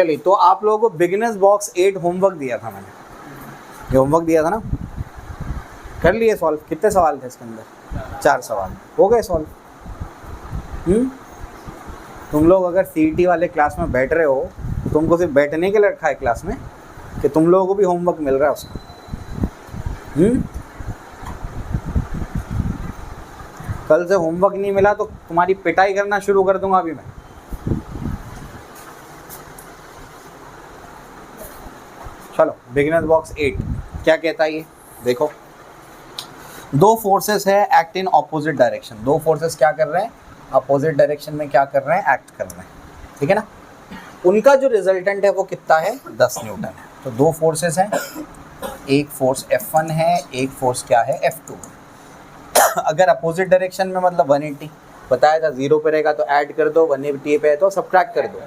चलिए, तो आप लोगों को बिगिनर्स बॉक्स 8 होमवर्क दिया था मैंने, ये होमवर्क दिया था ना, कर लिए सॉल्व? कितने सवाल थे इसके अंदर? 4 सवाल हो गए सॉल्व। तुम लोग अगर सीईटी वाले क्लास में बैठ रहे हो तो तुमको सिर्फ बैठने के लिए रखा है क्लास में कि तुम लोगों को भी होमवर्क मिल रहा है उसका? कल से होमवर्क नहीं मिला तो तुम्हारी पिटाई करना शुरू कर दूंगा अभी मैं। चलो, बिगिनर्स बॉक्स 8 क्या कहता है ये देखो। दो फोर्सेस है एक्ट इन ऑपोजिट डायरेक्शन। दो फोर्सेस क्या कर रहे हैं? अपोजिट डायरेक्शन में क्या कर रहे हैं? एक्ट कर रहे हैं, ठीक है ना। उनका जो रिजल्टेंट है वो कितना है? 10 न्यूटन है। तो दो फोर्सेस हैं, एक फोर्स F1 है, एक फोर्स क्या है? F2। अगर अपोजिट डायरेक्शन में मतलब 180 बताया था, 0 पे रहेगा तो ऐड कर दो, 180 पे है तो सब्ट्रैक्ट कर दो।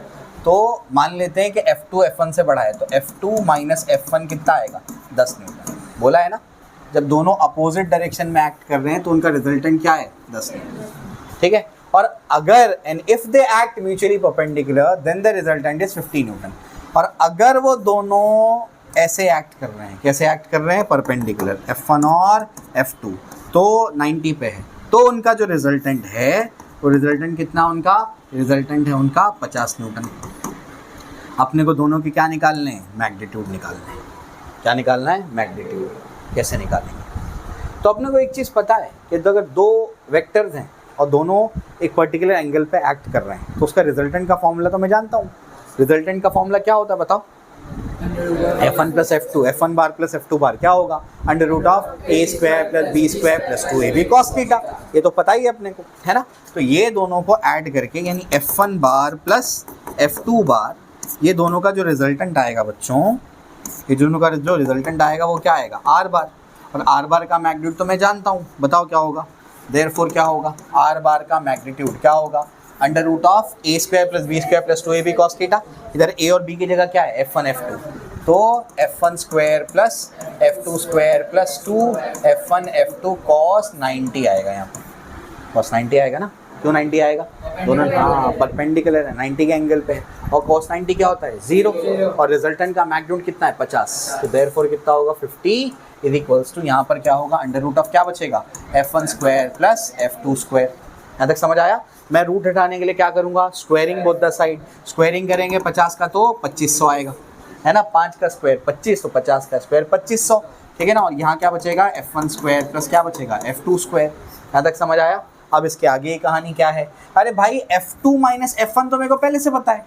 तो मान लेते हैं कि F2 F1 से बड़ा है, तो F2 माइनस F1 कितना आएगा? 10 न्यूटन। बोला है ना, जब दोनों अपोजिट डायरेक्शन में एक्ट कर रहे हैं तो उनका रिजल्टेंट क्या है? 10 न्यूटन, ठीक है। और अगर and if they act mutually perpendicular then the resultant is 50 newton. और अगर वो दोनों ऐसे एक्ट कर रहे हैं, कैसे एक्ट कर रहे हैं? परपेंडिकुलर, F1 और F2 तो 90 पे है, तो उनका जो रिजल्टेंट है वो रिजल्टेंट कितना? उनका रिजल्टेंट है उनका 50 न्यूटन। अपने को दोनों की क्या निकालने हैं? मैग्नीट्यूड निकालने हैं। क्या निकालना है? मैग्नीट्यूड। कैसे निकालेंगे? तो अपने को एक चीज़ पता है कि अगर दो वेक्टर्स हैं और दोनों एक पर्टिकुलर एंगल पे एक्ट कर रहे हैं तो उसका रिजल्टेंट का फॉर्मूला तो मैं जानता हूँ। रिजल्टेंट का फॉर्मूला क्या होता है बताओ? F1 प्लस F2, F1 बार प्लस F2 बार क्या होगा? Under root of a square plus b square plus 2ab cos theta. ये तो पता ही है अपने को, है ना। तो ये दोनों को ऐड करके यानी F1 बार प्लस F2 बार, ये दोनों का जो रिजल्टेंट आएगा बच्चों, ये दोनों का जो रिजल्टेंट आएगा वो क्या आएगा? r bar. और r बार का मैग्नीट्यूड तो मैं जानता हूँ, बताओ क्या होगा? देयरफॉर क्या होगा? r बार का मैग्नीट्यूड क्या होगा? Under root of a square plus b square plus 2ab cos theta. इधर a और b की जगह क्या है? F1 F2, तो F1 square plus F2 square plus 2 F1 F2 cos 90 आएगा। यहाँ पर cos 90 आएगा ना। क्यों 90 आएगा? दोनों हाँ परपेंडिकुलर है, 90 के एंगल पे है। और cos 90 क्या होता है? 0। और रिजल्टेंट का मैग्नीट्यूड कितना है? 50। तो देयरफॉर कितना होगा? 50 इज इक्वल्स टू, यहाँ पर क्या होगा? अंडर रूट ऑफ क्या बचेगा? F1 square plus F2 square. यहाँ तक समझ आया? मैं रूट हटाने के लिए क्या करूँगा? Squaring both the side. Squaring करेंगे 50 का तो 2500 आएगा, है ना। 5 का स्क्वायर 25, तो 50 का स्क्वायर 2500, ठीक है ना। और यहाँ क्या बचेगा? F1 स्क्वायर प्लस क्या बचेगा? F2 square. यहाँ तक समझ आया? अब इसके आगे की कहानी क्या है? अरे भाई F2 माइनस F1 तो मेरे को पहले से पता है,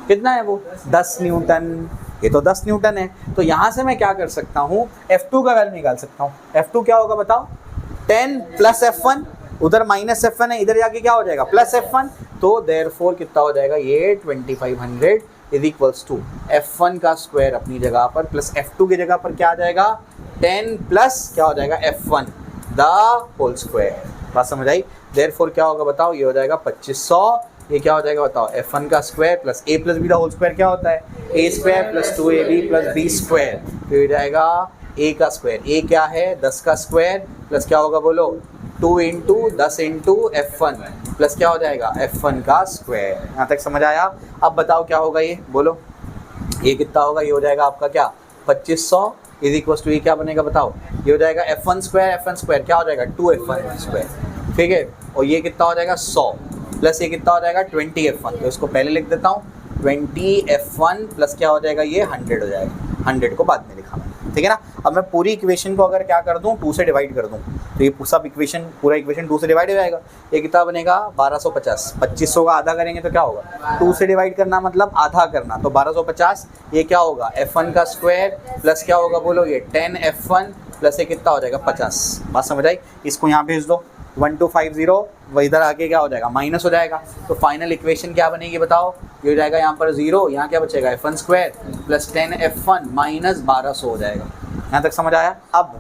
कितना है वो? 10 न्यूटन। ये तो 10 न्यूटन है। तो यहाँ से मैं क्या कर सकता हूँ? F2 का वैल्यू निकाल सकता हूँ। F2 क्या होगा बताओ? 10 प्लस F1, उधर माइनस F1 है, इधर जाके क्या हो जाएगा? Plus F1। तो देयरफॉर कितना हो जाएगा? ये 2500 इज इक्वल्स टू F1 का स्क्वायर अपनी जगह पर प्लस F2 की जगह पर क्या आ जाएगा? 10 प्लस क्या हो जाएगा? F1 the whole square. बात समझ आई? देयरफॉर क्या होगा बताओ? ये हो जाएगा 2500। ये क्या हो जाएगा बताओ? F1 का square plus a plus b the whole square क्या होता है? a square plus 2ab plus b square. तो ये जाएगा a का स्क्वायर। a क्या है? 10 का स्क्वायर प्लस क्या होगा बोलो? 2 इंटू 10 इंटू F1 प्लस क्या हो जाएगा? F1 का स्क्वायर। यहाँ तक समझ आया? अब बताओ क्या होगा ये? बोलो ये कितना होगा? ये हो जाएगा आपका क्या? 2500 इज इक्वल टू ये क्या बनेगा बताओ? ये हो जाएगा F1 स्क्वायर क्या हो जाएगा? 2F1 स्क्वायर, ठीक है। और ये कितना हो जाएगा? 100 प्लस ये कितना हो जाएगा? 20F1। तो इसको पहले लिख देता हूँ, 20F1 प्लस क्या हो जाएगा? ये 100 हो जाएगा। 100 को बाद में लिखा मैंने, ठीक है ना। अब मैं पूरी इक्वेशन को अगर क्या कर दूं? 2 से डिवाइड कर दूं तो ये सब इक्वेशन, पूरा इक्वेशन 2 से डिवाइड हो जाएगा। ये कितना बनेगा? 1250। 2500 का आधा करेंगे तो क्या होगा? 2 से डिवाइड करना मतलब आधा करना, तो 1250। ये क्या होगा? F1 का स्क्वायर प्लस क्या होगा बोलो? ये 10F1 प्लस ये कितना हो जाएगा? 50। बात समझ आई? इसको यहाँ भेज दो 1250, वो इधर आके क्या हो जाएगा? माइनस हो जाएगा। तो फाइनल इक्वेशन क्या बनेगी बताओ? ये हो जाएगा यहाँ पर 0, यहाँ क्या बचेगा? F1 square plus 10F1 minus 1200 हो जाएगा। यहाँ तक समझ आया? अब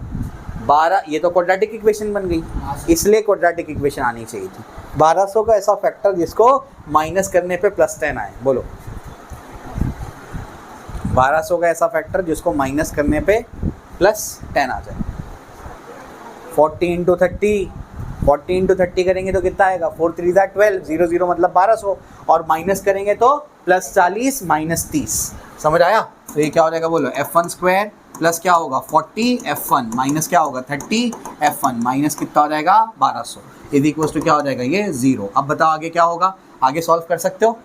12, ये तो क्वाड्रेटिक इक्वेशन बन गई, इसलिए क्वाड्रेटिक इक्वेशन आनी चाहिए थी। 1200 का ऐसा फैक्टर जिसको माइनस करने पे प्लस 10 आए, बोलो 1200 का ऐसा फैक्टर जिसको माइनस करने पे प्लस 10 आ जाए। 40 इंटू 30 40 इंटू 30 करेंगे तो कितना आएगा, 4 3 12, 0 0 मतलब 1200, और माइनस करेंगे तो प्लस 40 माइनस 30, समझ आया। तो ये क्या हो जाएगा बोलो, f1 स्क्वायर प्लस क्या होगा 40 f1 माइनस क्या होगा 30 f1 माइनस कितना हो जाएगा 1200 इज इक्वल टू क्या हो जाएगा ये 0। अब बताओ आगे क्या होगा, आगे सॉल्व कर सकते हो,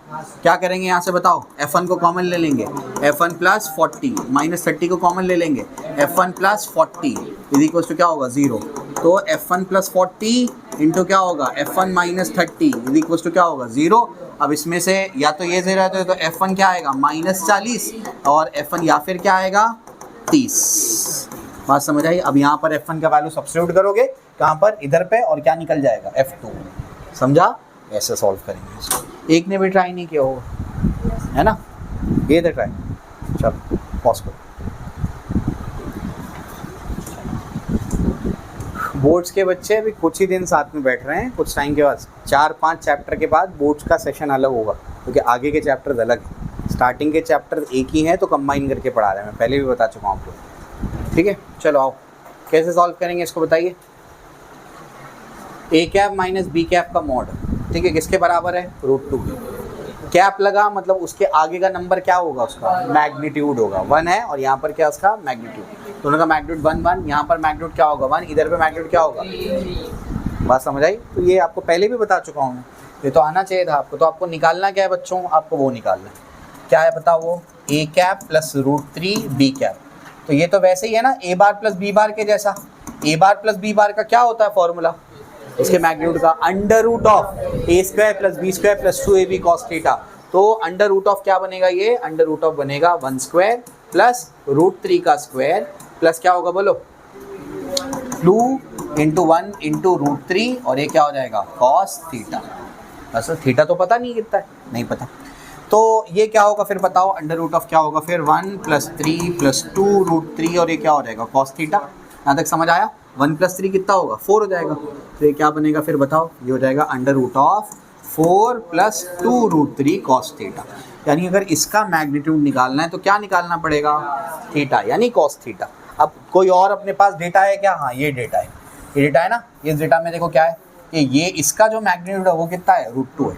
क्या करेंगे यहाँ से बताओ, f1 को कॉमन ले लेंगे, f1 प्लस 40 माइनस 30 को कॉमन ले लेंगे, f1 plus 40 is equal to क्या होगा 0। तो f1 प्लस 40 इंटू क्या होगा f1 minus 30 is equal to क्या होगा 0। अब इसमें से या तो ये 0 है तो f1 क्या आएगा माइनस 40 और f1 या फिर क्या आएगा 30। बात समझ आई। अब यहाँ पर f1 का वैल्यू सब्स्टिट्यूट करोगे कहाँ पर, इधर पे, और क्या निकल जाएगा f2, समझा। ऐसे सॉल्व करेंगे इसको, एक ने भी ट्राई नहीं किया होगा है ना, ये तो ट्राई, चलो पॉज करो। बोर्ड्स के बच्चे अभी कुछ ही दिन साथ में बैठ रहे हैं, कुछ टाइम के बाद 4-5 चैप्टर के बाद बोर्ड्स का सेशन अलग होगा, क्योंकि आगे के चैप्टर अलग हैं, स्टार्टिंग के चैप्टर एक ही हैं तो कंबाइन करके पढ़ा रहे हैं, मैं पहले भी बता चुका हूँ आपको, ठीक है। चलो आओ कैसे सॉल्व करेंगे इसको बताइए। ए कैप माइनस बी कैप का मॉड, ठीक है, किसके बराबर है, √2। कैप लगा मतलब उसके आगे का नंबर क्या होगा, उसका मैग्नीट्यूड होगा, 1 है, और यहाँ पर क्या उसका मैग्नीट्यूड, दोनों का मैग्नीट्यूड 1 1, यहाँ पर मैग्नीट्यूड क्या होगा 1, इधर पे मैग्नीट्यूड क्या होगा, बात समझ आई। तो ये आपको पहले भी बता चुका हूँ, ये तो आना चाहिए था आपको। तो आपको निकालना क्या है बच्चों, आपको वो निकालना है, क्या है बताओ, वो A cap plus √3 B cap. तो ये तो वैसे ही है ना ए बार प्लस बी बार के जैसा, ए बार प्लस बी बार का क्या होता है फॉर्मूला, इसके मैग्नीट्यूड का under root of a square plus b square plus 2ab cos theta. तो अंडर रूट ऑफ क्या बनेगा, ये अंडर रूट ऑफ बनेगा 1 स्क्वायर प्लस √3 का स्क्वायर प्लस क्या होगा बोलो 2 इंटू 1 इंटू √3, और ये क्या हो जाएगा cos थीटा। बस थीटा तो पता नहीं कितना है, नहीं पता, तो ये क्या होगा फिर बताओ, अंडर रूट ऑफ क्या होगा फिर 1 + 3 + 2 √3, और ये क्या हो जाएगा cos थीटा। यहाँ तक समझ आया। 1 + 3 कितना होगा 4 हो जाएगा, तो ये क्या बनेगा फिर बताओ, ये हो जाएगा under root of 4 + 2 √3 cos theta. यानी अगर इसका मैग्नीट्यूड निकालना है तो क्या निकालना पड़ेगा, थीटा यानी cos थीटा। अब कोई और अपने पास डेटा है क्या, हाँ ये डेटा है, ये डेटा है ना, इस डेटा में देखो क्या है कि ये इसका जो मैग्नीट्यूड है वो कितना है √2 है,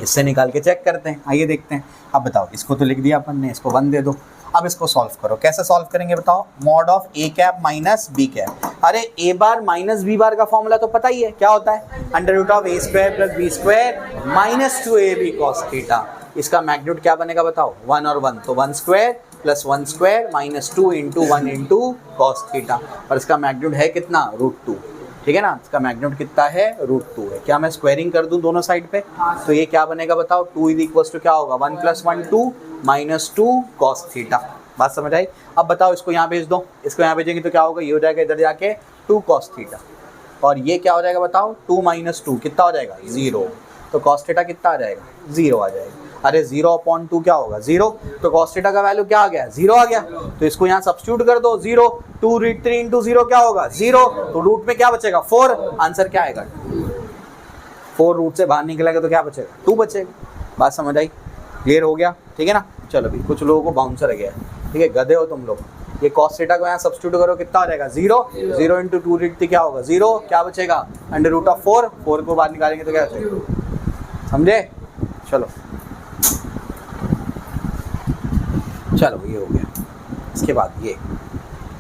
इससे निकाल के चेक करते हैं, आइए देखते हैं। अब बताओ इसको तो लिख दिया अपन ने, इसको 1 दे दो। अब इसको सॉल्व करो, कैसे सॉल्व करेंगे बताओ, mod of a cap minus b cap. अरे a bar minus B bar का फॉर्मूला तो पता ही है, क्या होता है, under root of a square plus b square minus 2ab cos theta. इसका मैग्नीट्यूड क्या बनेगा बताओ, 1 और 1, तो 1 square plus 1 square minus 2 into 1 into cos theta, और इसका मैग्नीट्यूड है कितना √2, ठीक है ना, इसका मैग्नीट्यूड कितना है √2 है। क्या मैं स्क्वायरिंग कर दूं दोनों साइड पे, तो ये क्या बनेगा बताओ, 2 इज इक्वल टू क्या होगा 1 + 1 2 -2 cos थीटा। बात समझ आई। अब बताओ इसको यहाँ भेज दो, इसको यहाँ भेजेंगे तो क्या होगा, ये हो जाएगा इधर जाके 2 cos थीटा, और ये क्या हो जाएगा बताओ 2 - 2 कितना हो जाएगा 0, तो cos थीटा कितना आ जाएगा 0 आ जाएगा। अरे 0/2 क्या होगा 0, तो cos थीटा का वैल्यू क्या आ गया 0 आ गया, तो इसको यहाँ सब्स्टिट्यूट कर दो 0, 2 √3 इंटू 0 क्या होगा 0, तो रूट में क्या बचेगा 4, आंसर क्या आएगा 4, रूट से बाहर निकलेगा तो क्या बचेगा 2 बचेगा। बात समझ आई, क्लियर हो गया, ठीक है ना। चलो अभी कुछ लोगों को बाउंसर गया है, ठीक है, गधे हो तुम लोग। ये cos थीटा को यहाँ सब्स्टिट्यूट करो कितना हो जाएगा 0, 0 इंटू 2 √3 क्या होगा 0, क्या बचेगा अंडर रूट ऑफ 4, 4 को बाहर निकालेंगे तो क्या बचेगा, समझे। चलो चलो ये हो गया। इसके बाद ये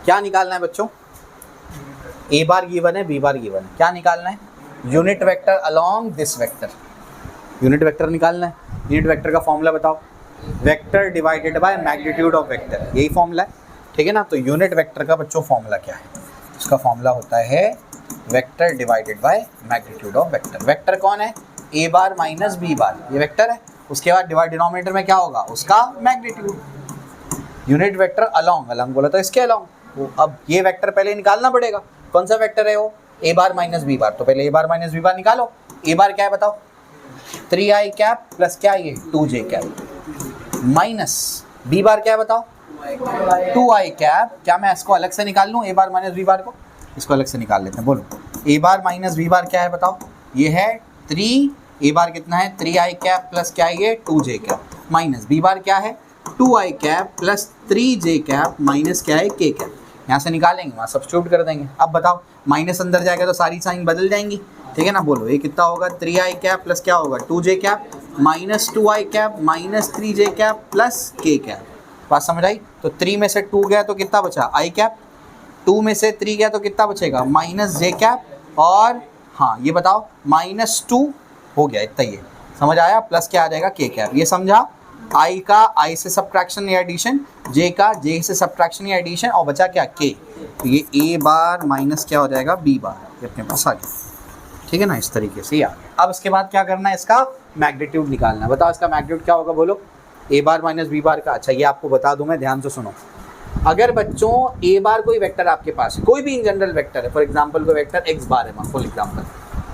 क्या निकालना है बच्चों, ए बार गिवन है बी बार गिवन है, क्या निकालना है, unit vector along this vector, unit vector निकालना है। यूनिट वेक्टर का फॉर्मूला बताओ, vector divided by magnitude of vector, यही फॉर्मूला है, ठीक है ना। तो यूनिट वेक्टर का बच्चों फॉर्मूला क्या है, उसका फॉर्मूला होता है vector divided by magnitude of vector. Vector कौन है, a bar minus B bar, ये वेक्टर है, उसके बाद डिवाइड डिनोमिनेटर में क्या होगा उसका magnitude. Unit vector along, along बोला तो इसके अलोंग, अब ये वेक्टर पहले निकालना पड़ेगा, कौन सा वेक्टर है वो, ए बार माइनस बी बार, तो पहले ए बार माइनस बी बार निकालो। ए बार क्या है बताओ 3i कैप प्लस क्या ये 2j cap, minus B bar क्या है बताओ 2i कैप। क्या मैं इसको अलग से निकाल लूँ, ए बार माइनस बी बार को, इसको अलग से निकाल लेते हैं, बोलो ए बार माइनस बी बार क्या है बताओ, ये है 3, ए बार कितना है 3i कैप प्लस क्या है ये 2j cap, minus B bar क्या है 2i cap plus 3j cap minus क्या है k कैप। यहाँ से निकालेंगे वहाँ सब्स्टिट्यूट कर देंगे। अब बताओ माइनस अंदर जाएगा तो सारी साइन बदल जाएंगी, ठीक है ना। बोलो ये कितना होगा 3i कैप प्लस क्या होगा 2j cap minus 2i cap minus 3j cap plus k cap. बात समझ आई। तो 3 में से 2 गया तो कितना बचा i कैप, 2 में से 3 गया तो कितना बचेगा माइनस j कैप, और हाँ ये बताओ माइनस 2 हो गया इतना, ये समझ आया, प्लस क्या आ जाएगा k कैप। ये समझा, i का i से सब्ट्रैक्शन या एडिशन, j का j से सब्ट्रैक्शन या एडिशन, और बचा क्या k। तो ये a बार माइनस क्या हो जाएगा b बार, ये अपने पास आ गया, ठीक है ना। इस तरीके से ये आ गया। अब इसके बाद क्या करना है, इसका मैग्नीट्यूड निकालना है। बताओ इसका मैग्नीट्यूड क्या होगा, बोलो a बार माइनस b बार का। अच्छा ये आपको बता दूं मैं, ध्यान से सुनो। अगर बच्चों a बार कोई वेक्टर आपके पास है, कोई भी इन जनरल वेक्टर है, फॉर एग्जांपल कोई वेक्टर x बार है फॉर एग्जांपल,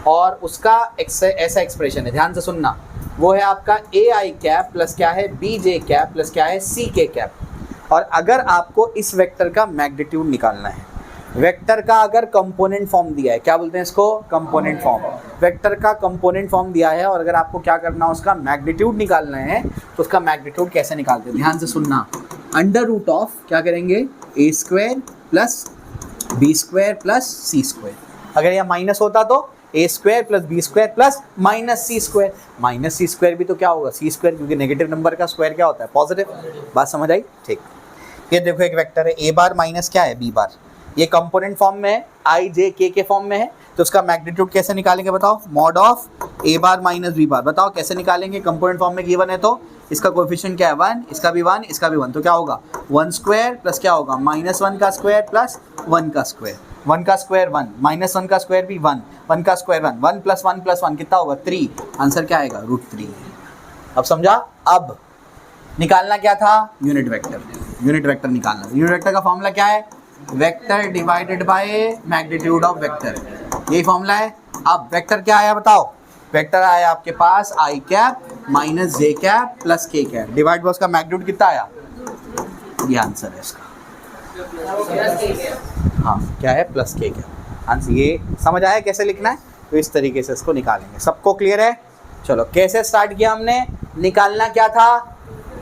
और उसका ऐसा एक्सप्रेशन है, ध्यान से सुनना, वो है आपका ai कैप प्लस क्या है bj कैप प्लस क्या है ck कैप। और अगर आपको इस वेक्टर का मैग्नीट्यूड निकालना है, वेक्टर का अगर कंपोनेंट फॉर्म दिया है, क्या बोलते हैं इसको, कंपोनेंट फॉर्म, वेक्टर का कंपोनेंट फॉर्म दिया है, और अगर आपको क्या करना है उसका मैग्नीट्यूड निकालना है, तो उसका मैग्नीट्यूड कैसे निकालते हैं, ध्यान से सुनना। अंडर रूट ऑफ क्या करेंगे a square plus b square plus c square. अगर यह माइनस होता तो a square plus b square plus minus c square. Minus c square भी तो क्या होगा c स्क्वायर, क्योंकि नेगेटिव नंबर का स्क्वायर क्या होता है पॉजिटिव। बात समझ आई, ठीक। ये देखो एक वेक्टर है a बार माइनस क्या है b बार, ये कंपोनेंट फॉर्म में है, i j k के फॉर्म में है, तो उसका मैग्नीट्यूड कैसे निकालेंगे बताओ, mod of a bar minus b बार। बताओ कैसे निकालेंगे, कंपोनेंट फॉर्म में गिवन है तो इसका कोएफिशिएंट क्या है 1, इसका भी 1, इसका भी 1, तो क्या होगा 1 स्क्वायर प्लस क्या होगा माइनस 1 का स्क्वायर प्लस 1 का स्क्वायर, 1 का स्क्वायर 1 माइनस 1 का स्क्वायर भी 1, 1 का स्क्वायर 1, 1 प्लस 1 प्लस 1 कितना होगा 3, आंसर क्या आएगा √3। अब समझा। अब निकालना क्या था, यूनिट वेक्टर, यूनिट वेक्टर निकालना। यूनिट वेक्टर का फॉर्मूला क्या है, vector divided by magnitude of vector, यही फॉर्मूला है। अब वेक्टर क्या आया बताओ, वेक्टर आया आपके पास i cap minus j cap plus k cap, divide by उसका मैग्नीट्यूड कितना आया, ये आंसर है इसका, हाँ क्या है प्लस k कैप आंसर। ये समझ आया कैसे लिखना है, तो इस तरीके से इसको निकालेंगे। सबको क्लियर है। चलो कैसे स्टार्ट किया हमने, निकालना क्या था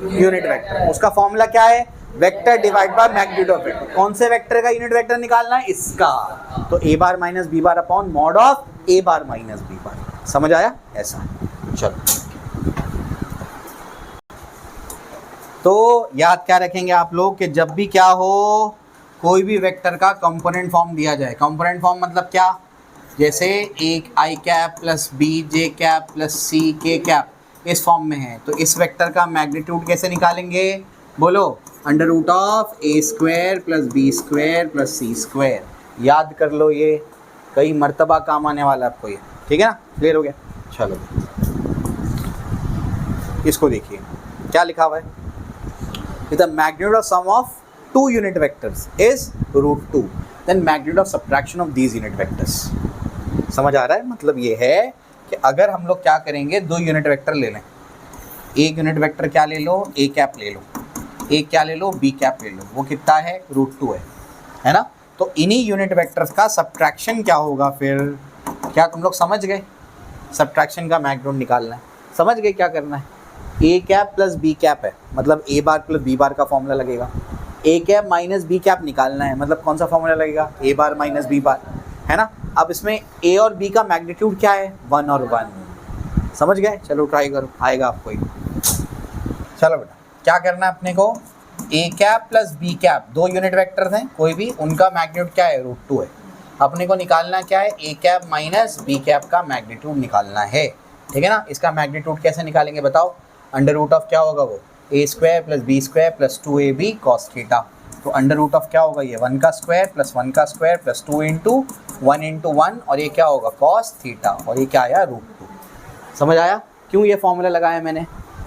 यूनिट वेक्टर, उसका फॉर्मूला क्या है vector divide by magnitude of vector. कौन से वेक्टर का यूनिट वेक्टर निकालना है, इसका, तो a bar minus b bar upon mod of a bar minus b बार। समझ आया, ऐसा। चलो तो याद क्या रखेंगे आप लोग कि जब भी क्या हो, कोई भी वेक्टर का कंपोनेंट फॉर्म दिया जाए, कंपोनेंट फॉर्म मतलब क्या, जैसे एक i cap plus b j cap plus c k cap इस फॉर्म में है, तो इस वेक्टर का मैग्नीट्यूड कैसे निकालेंगे, बोलो under root of a square plus b square plus c square. याद कर लो, ये कई मर्तबा काम आने वाला है आपको ये, ठीक है ना। क्लियर हो गया। चलो इसको देखिए क्या लिखा हुआ है, the magnitude of sum of two unit vectors is √2, then magnitude of subtraction of these unit vectors. समझ आ रहा है, मतलब ये है कि अगर हम लोग क्या करेंगे, दो यूनिट वेक्टर ले लें, एक यूनिट वेक्टर क्या ले लो a कैप ले लो, एक क्या ले लो b कैप ले लो, वो कितना है √2 है ना। तो इन्हीं यूनिट वेक्टर्स का सब्ट्रैक्शन क्या होगा फिर, क्या तुम लोग समझ गए, सब्ट्रैक्शन का मैग्नीट्यूड निकालना है, समझ गए क्या करना है। a cap plus b cap है, मतलब a बार प्लस b बार का फॉर्मूला लगेगा, a cap minus b cap निकालना है, मतलब कौन सा फॉर्मूला लगेगा, a बार माइनस b बार, है ना। अब इसमें a और b का मैग्नीट्यूड क्या है 1 और 1, समझ गए। चलो ट्राई करो, आएगा आपको ही। चलो बेटा क्या करना है अपने को, a cap plus b cap दो यूनिट वेक्टर्स हैं कोई भी, उनका मैग्नीट्यूड क्या है √2 है। अपने को निकालना क्या है, a cap minus b cap का मैग्नीट्यूड निकालना है, ठीक है ना। इसका मैग्नीट्यूड कैसे निकालेंगे बताओ, अंडर रूट ऑफ क्या होगा वो a square plus b square plus 2ab cos theta, तो अंडर रूट ऑफ क्या होगा ये 1 का स्क्वायर प्लस 1 का स्क्वायर प्लस 2 इंटू 1 और ये क्या होगा कॉस थीटा, और ये क्या आया √2। समझ आया क्यों ये फॉर्मूला लगाया मैंने,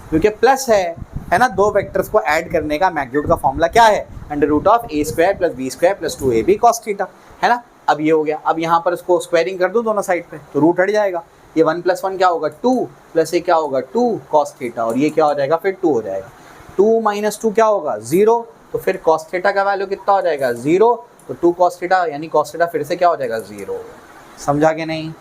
क्योंकि प्लस है ना, दो वेक्टर्स को ऐड करने का मैग्नीट्यूड का फॉर्मूला क्या है, under root of a square plus b square plus 2ab cos theta, है ना। अब ये हो गया, अब यहाँ पर इसको स्क्वायरिंग कर दूँ दोनों साइड पे तो रूट हट जाएगा, ये 1 प्लस 1 क्या होगा 2 प्लस ये क्या होगा 2 कॉस थीटा, और ये क्या हो जाएगा फिर 2 हो जाएगा, 2 माइनस 2 क्या होगा 0, तो फिर कॉस थीटा का वैल्यू कितना हो जाएगा 0, तो 2 कॉस थीटा यानी कॉस थीटा फिर से क्या हो जाएगा 0। समझा कि नहीं,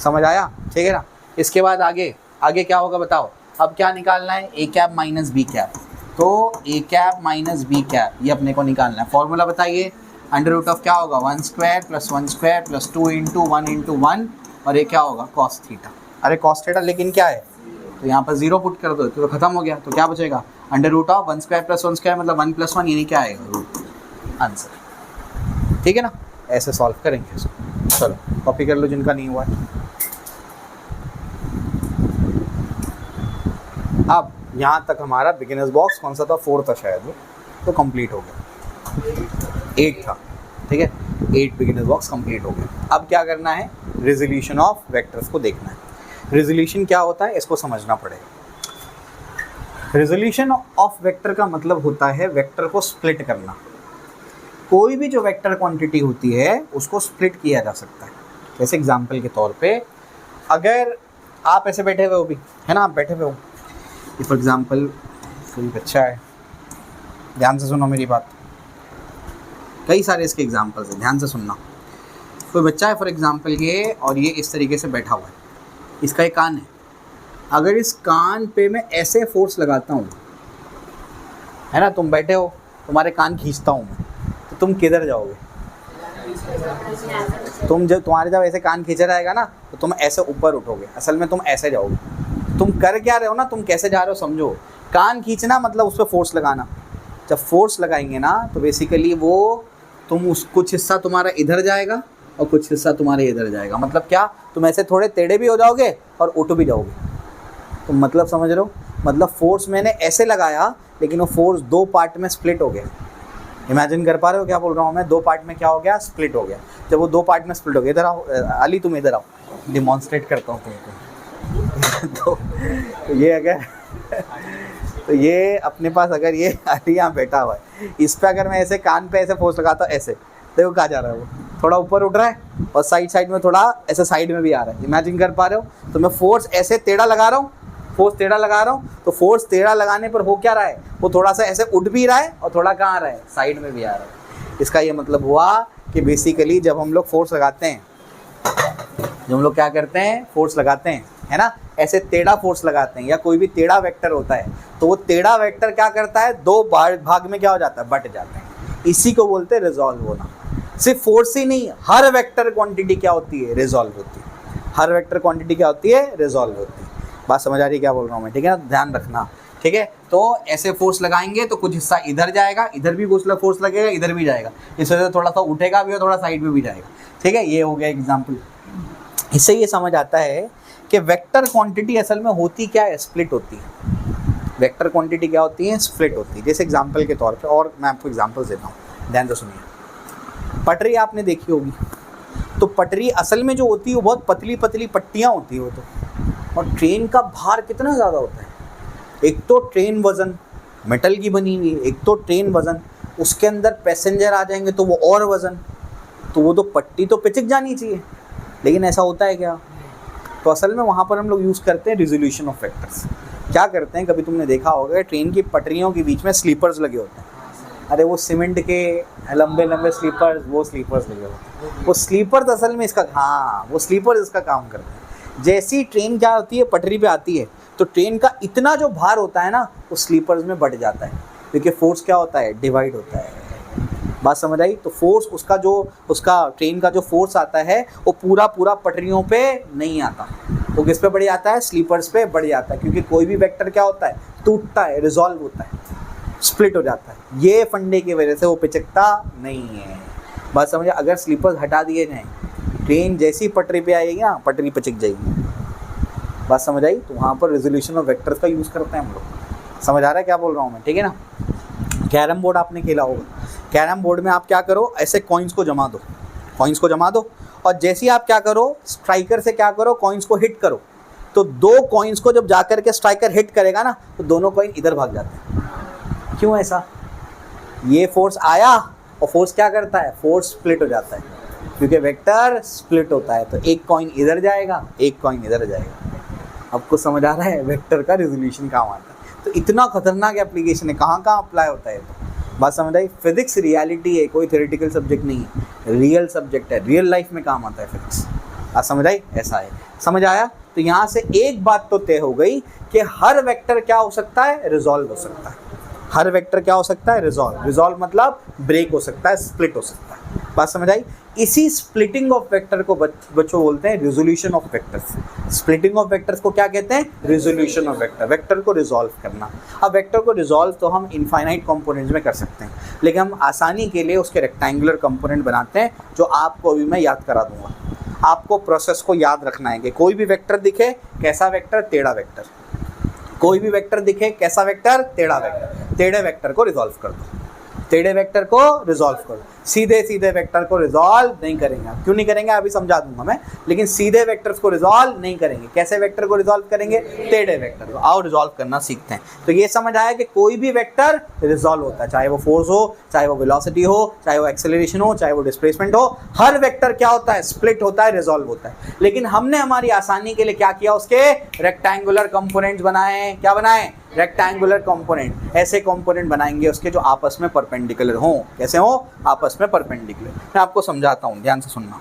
समझ आया, ठीक है ना। इसके बाद आगे क्या होगा बताओ, अब क्या निकालना है, a cap minus b cap, तो a cap minus b cap ये अपने को निकालना है। फॉर्मूला बताइए, अंडर रूट ऑफ क्या होगा 1 स्क्वायर प्लस 2 इंटू 1 इंटू 1 और ये क्या होगा कॉस थीटा। अरे कॉस थीटा लेकिन क्या है, तो यहाँ पर 0 पुट कर दो तो खत्म हो गया। तो क्या बचेगा under root of 1 square plus 1 square मतलब 1 प्लस 1 यानी क्या आएगा रूट आंसर। ठीक है ना, ऐसे सॉल्व करेंगे इसको। चलो कॉपी कर लो जिनका नहीं हुआ है। अब यहाँ तक हमारा बिगिनर्स बॉक्स कौन सा था, 4 था शायद वो, तो कंप्लीट हो गया। 8 था, ठीक है, 8 बिगिनर्स बॉक्स कंप्लीट हो गया। अब क्या करना है, रेजोल्यूशन ऑफ वेक्टर्स को देखना है। रेजोल्यूशन क्या होता है इसको समझना पड़ेगा। रेजोल्यूशन ऑफ वेक्टर का मतलब होता है वेक्टर को स्प्लिट करना। कोई भी जो वेक्टर क्वांटिटी होती है उसको स्प्लिट किया जा सकता है। जैसे एग्जांपल के तौर पे अगर आप ऐसे बैठे हुए हो भी है ना, आप बैठे हुए हो, फॉर एग्जांपल कोई बच्चा है, ध्यान से सुनो मेरी बात, कई सारे इसके एग्जांपल्स हैं, ध्यान से सुनना। कोई बच्चा है फॉर एग्जांपल ये, और ये इस तरीके से बैठा हुआ है, इसका एक कान है। अगर इस कान पे मैं ऐसे फोर्स लगाता हूँ, है ना, तुम बैठे हो, तुम्हारे कान खींचता हूँ मैं, तो तुम किधर जाओगे? तुम्हारे जब ऐसे कान खींचा रहेगा ना तो तुम ऐसे ऊपर उठोगे, असल में तुम ऐसे जाओगे। तुम कर क्या रहे हो ना, तुम कैसे जा रहे हो समझो। कान खींचना मतलब उस पर फोर्स लगाना। जब फोर्स लगाएंगे ना तो बेसिकली वो कुछ हिस्सा तुम्हारा इधर जाएगा और कुछ हिस्सा तुम्हारे इधर जाएगा। मतलब क्या, तुम ऐसे थोड़े टेढ़े भी हो जाओगे और उठ भी जाओगे। तुम मतलब समझ रहे हो, मतलब फोर्स मैंने ऐसे लगाया लेकिन वो फोर्स 2 पार्ट में स्प्लिट हो गया। इमेजिन कर पा रहे हो क्या बोल रहा हूँ मैं, 2 पार्ट में क्या हो गया, स्प्लिट हो गया। जब वो 2 पार्ट में स्प्लिट हो गया, इधर आओ अली, तुम इधर आओ, डिमॉन्स्ट्रेट करता हूँ तुमको। तो ये अगर तो ये अपने पास अगर ये अली यहाँ बैठा हुआ है, इस पर अगर मैं ऐसे कान पे ऐसे फोर्स लगाता हूँ, ऐसे देखो कहाँ जा रहा है, वो थोड़ा ऊपर उठ रहा है और साइड में थोड़ा ऐसे साइड में भी आ रहा है। इमेजिन कर पा रहे हो, तो मैं फोर्स ऐसे टेढ़ा लगा रहा हूँ, तो फोर्स टेढ़ा लगाने पर हो क्या रहा है, वो थोड़ा सा ऐसे उठ भी रहा है और थोड़ा कहाँ आ रहा है, साइड में भी आ रहा है। इसका ये मतलब हुआ कि बेसिकली जब हम लोग फोर्स लगाते हैं, जब हम लोग क्या करते हैं, फोर्स लगाते हैं, है ना, ऐसे टेढ़ा फोर्स लगाते हैं या कोई भी टेढ़ा वेक्टर होता है, तो वो टेढ़ा वेक्टर क्या करता है, 2 भाग में क्या हो जाता है, बट जाते हैं। इसी को बोलते हैं रिजॉल्व होना। सिर्फ फोर्स ही नहीं, हर वेक्टर क्वांटिटी क्या होती है, रिजॉल्व होती है। हर वेक्टर क्वांटिटी क्या होती है, रिजॉल्व होती है। बात समझ आ रही है क्या बोल रहा हूँ मैं, ठीक है ना, ध्यान रखना, ठीक है। तो ऐसे फोर्स लगाएंगे तो कुछ हिस्सा इधर जाएगा, इधर भी कुछ फोर्स लगेगा, इधर भी जाएगा, इस वजह से थोड़ा सा उठेगा भी और थोड़ा साइड में भी जाएगा, ठीक है। ये हो गया एग्जाम्पल। इससे ये समझ आता है कि वेक्टर क्वांटिटी असल में होती क्या है, स्प्लिट होती है। वेक्टर क्वांटिटी क्या होती है, स्प्लिट होती है। जैसे एग्जांपल के तौर पे, और मैं आपको एग्जांपल देता हूँ, ध्यान से सुनिए। पटरी आपने देखी होगी, तो पटरी असल में जो होती है वो बहुत पतली पतली पट्टियाँ होती है वो तो, और ट्रेन का भार कितना ज़्यादा होता है। एक तो ट्रेन वज़न मेटल की बनी हुई है, एक तो ट्रेन वज़न, उसके अंदर पैसेंजर आ जाएंगे तो वो और वज़न, तो वो तो पट्टी तो पिचक जानी चाहिए, लेकिन ऐसा होता है क्या। तो असल में वहाँ पर हम लोग यूज़ करते हैं रिजोल्यूशन ऑफ वेक्टर्स। क्या करते हैं, कभी तुमने देखा होगा ट्रेन की पटरियों के बीच में स्लीपर्स लगे होते हैं। अरे वो सीमेंट के लंबे लंबे स्लीपर्स, वो स्लीपर्स लगे होते हैं। वो स्लीपर्स असल में इसका, हाँ वो स्लीपर्स इसका काम करते हैं। जैसी ट्रेन क्या होती है, पटरी पे आती है, तो ट्रेन का इतना जो भार होता है ना वो स्लीपर्स में बढ़ जाता है, क्योंकि फोर्स क्या होता है, डिवाइड होता है। बात समझ आई। तो फोर्स उसका ट्रेन का जो फोर्स आता है वो पूरा पटरियों पे नहीं आता, तो किस पे बढ़ जाता है, स्लीपर्स पे बढ़ जाता है, क्योंकि कोई भी वेक्टर क्या होता है, टूटता है, रिजॉल्व होता है, स्प्लिट हो जाता है। ये फंडे की वजह से वो पिचकता नहीं है। बात समझिए। अगर स्लीपर्स हटा दिए जाएँ, ट्रेन जैसी पटरी पे आएगी ना, पटरी पिचक जाएगी। बात समझ आई। तो वहाँ पर रेजोल्यूशन ऑफ वेक्टर्स का यूज़ करते हैं हम लोग। समझ आ रहा है क्या बोल रहा हूँ मैं, ठीक है ना। कैरम बोर्ड आपने खेला होगा। कैरम बोर्ड में आप क्या करो, ऐसे कॉइन्स को जमा दो, और जैसे ही आप क्या करो, स्ट्राइकर से क्या करो, कॉइन्स को हिट करो, तो 2 कॉइन्स को जब जाकर के स्ट्राइकर हिट करेगा ना, तो दोनों कॉइन इधर भाग जाते हैं। क्यों ऐसा, ये फोर्स आया और फोर्स क्या करता है, फोर्स स्प्लिट हो जाता है, क्योंकि वेक्टर स्प्लिट होता है, तो एक कॉइन इधर जाएगा, एक कॉइन इधर जाएगा। आपको समझ आ रहा है, वेक्टर का रेजोल्यूशन काम आता है। तो इतना खतरनाक एप्लीकेशन है, कहाँ अप्लाई होता है। तो बात समझ आई। फिजिक्स रियलिटी है, कोई थ्योरेटिकल सब्जेक्ट नहीं है, रियल सब्जेक्ट है, रियल लाइफ में काम आता है फिजिक्स। आप समझ आई, ऐसा है। समझ आया। तो यहाँ से एक बात तो तय हो गई कि हर वेक्टर क्या हो सकता है, रिजॉल्व हो सकता है। हर वेक्टर क्या हो सकता है, रिजॉल्व। रिजॉल्व मतलब ब्रेक हो सकता है, स्प्लिट हो सकता है। बात समझ आई? इसी स्प्लिटिंग ऑफ वेक्टर को बच्चों बोलते हैं resolution of vectors. Splitting of vectors को क्या कहते हैं, रिजोल्यूशन ऑफ वेक्टर। वेक्टर को रिजॉल्व करना। अब वेक्टर को रिजॉल्व तो हम इनफाइनाइट कंपोनेंट्स में कर सकते हैं, लेकिन हम आसानी के लिए उसके रेक्टेंगुलर कंपोनेंट बनाते हैं, जो आपको अभी मैं याद करा दूंगा। आपको प्रोसेस को याद रखना है कि कोई भी वेक्टर दिखे, कैसा वेक्टर, टेढ़ा वेक्टर। कोई भी वेक्टर दिखे, कैसा वेक्टर, टेढ़ा वेक्टर। टेढ़े वेक्टर को रिजॉल्व कर दो, टेढ़े वेक्टर को रिजॉल्व करो। सीधे सीधे वेक्टर को रिजॉल्व नहीं करेंगे। क्यों नहीं करेंगे अभी समझा दूंगा मैं, लेकिन सीधे वेक्टर्स को रिजॉल्व नहीं करेंगे। कैसे वेक्टर को रिजॉल्व करेंगे, टेढ़े वेक्टर को। आओ रिजॉल्व करना सीखते हैं। तो ये समझ आया कि कोई भी वेक्टर रिजॉल्व होता है, चाहे वो फोर्स हो, चाहे वो वेलोसिटी हो, चाहे वो एक्सेलरेशन हो, चाहे वो डिस्प्लेसमेंट हो। हर वेक्टर क्या होता है, स्प्लिट होता है, रिजॉल्व होता है। लेकिन हमने हमारी आसानी के लिए क्या किया, उसके रेक्टेंगुलर कंपोनेंट्स बनाए। क्या बनाए, रेक्टेंगुलर कंपोनेंट। ऐसे कंपोनेंट बनाएंगे उसके जो आपस में परपेंडिकुलर हों। कैसे हों, आपस में परपेंडिकुलर। मैं आपको समझाता हूं, ध्यान से सुनना,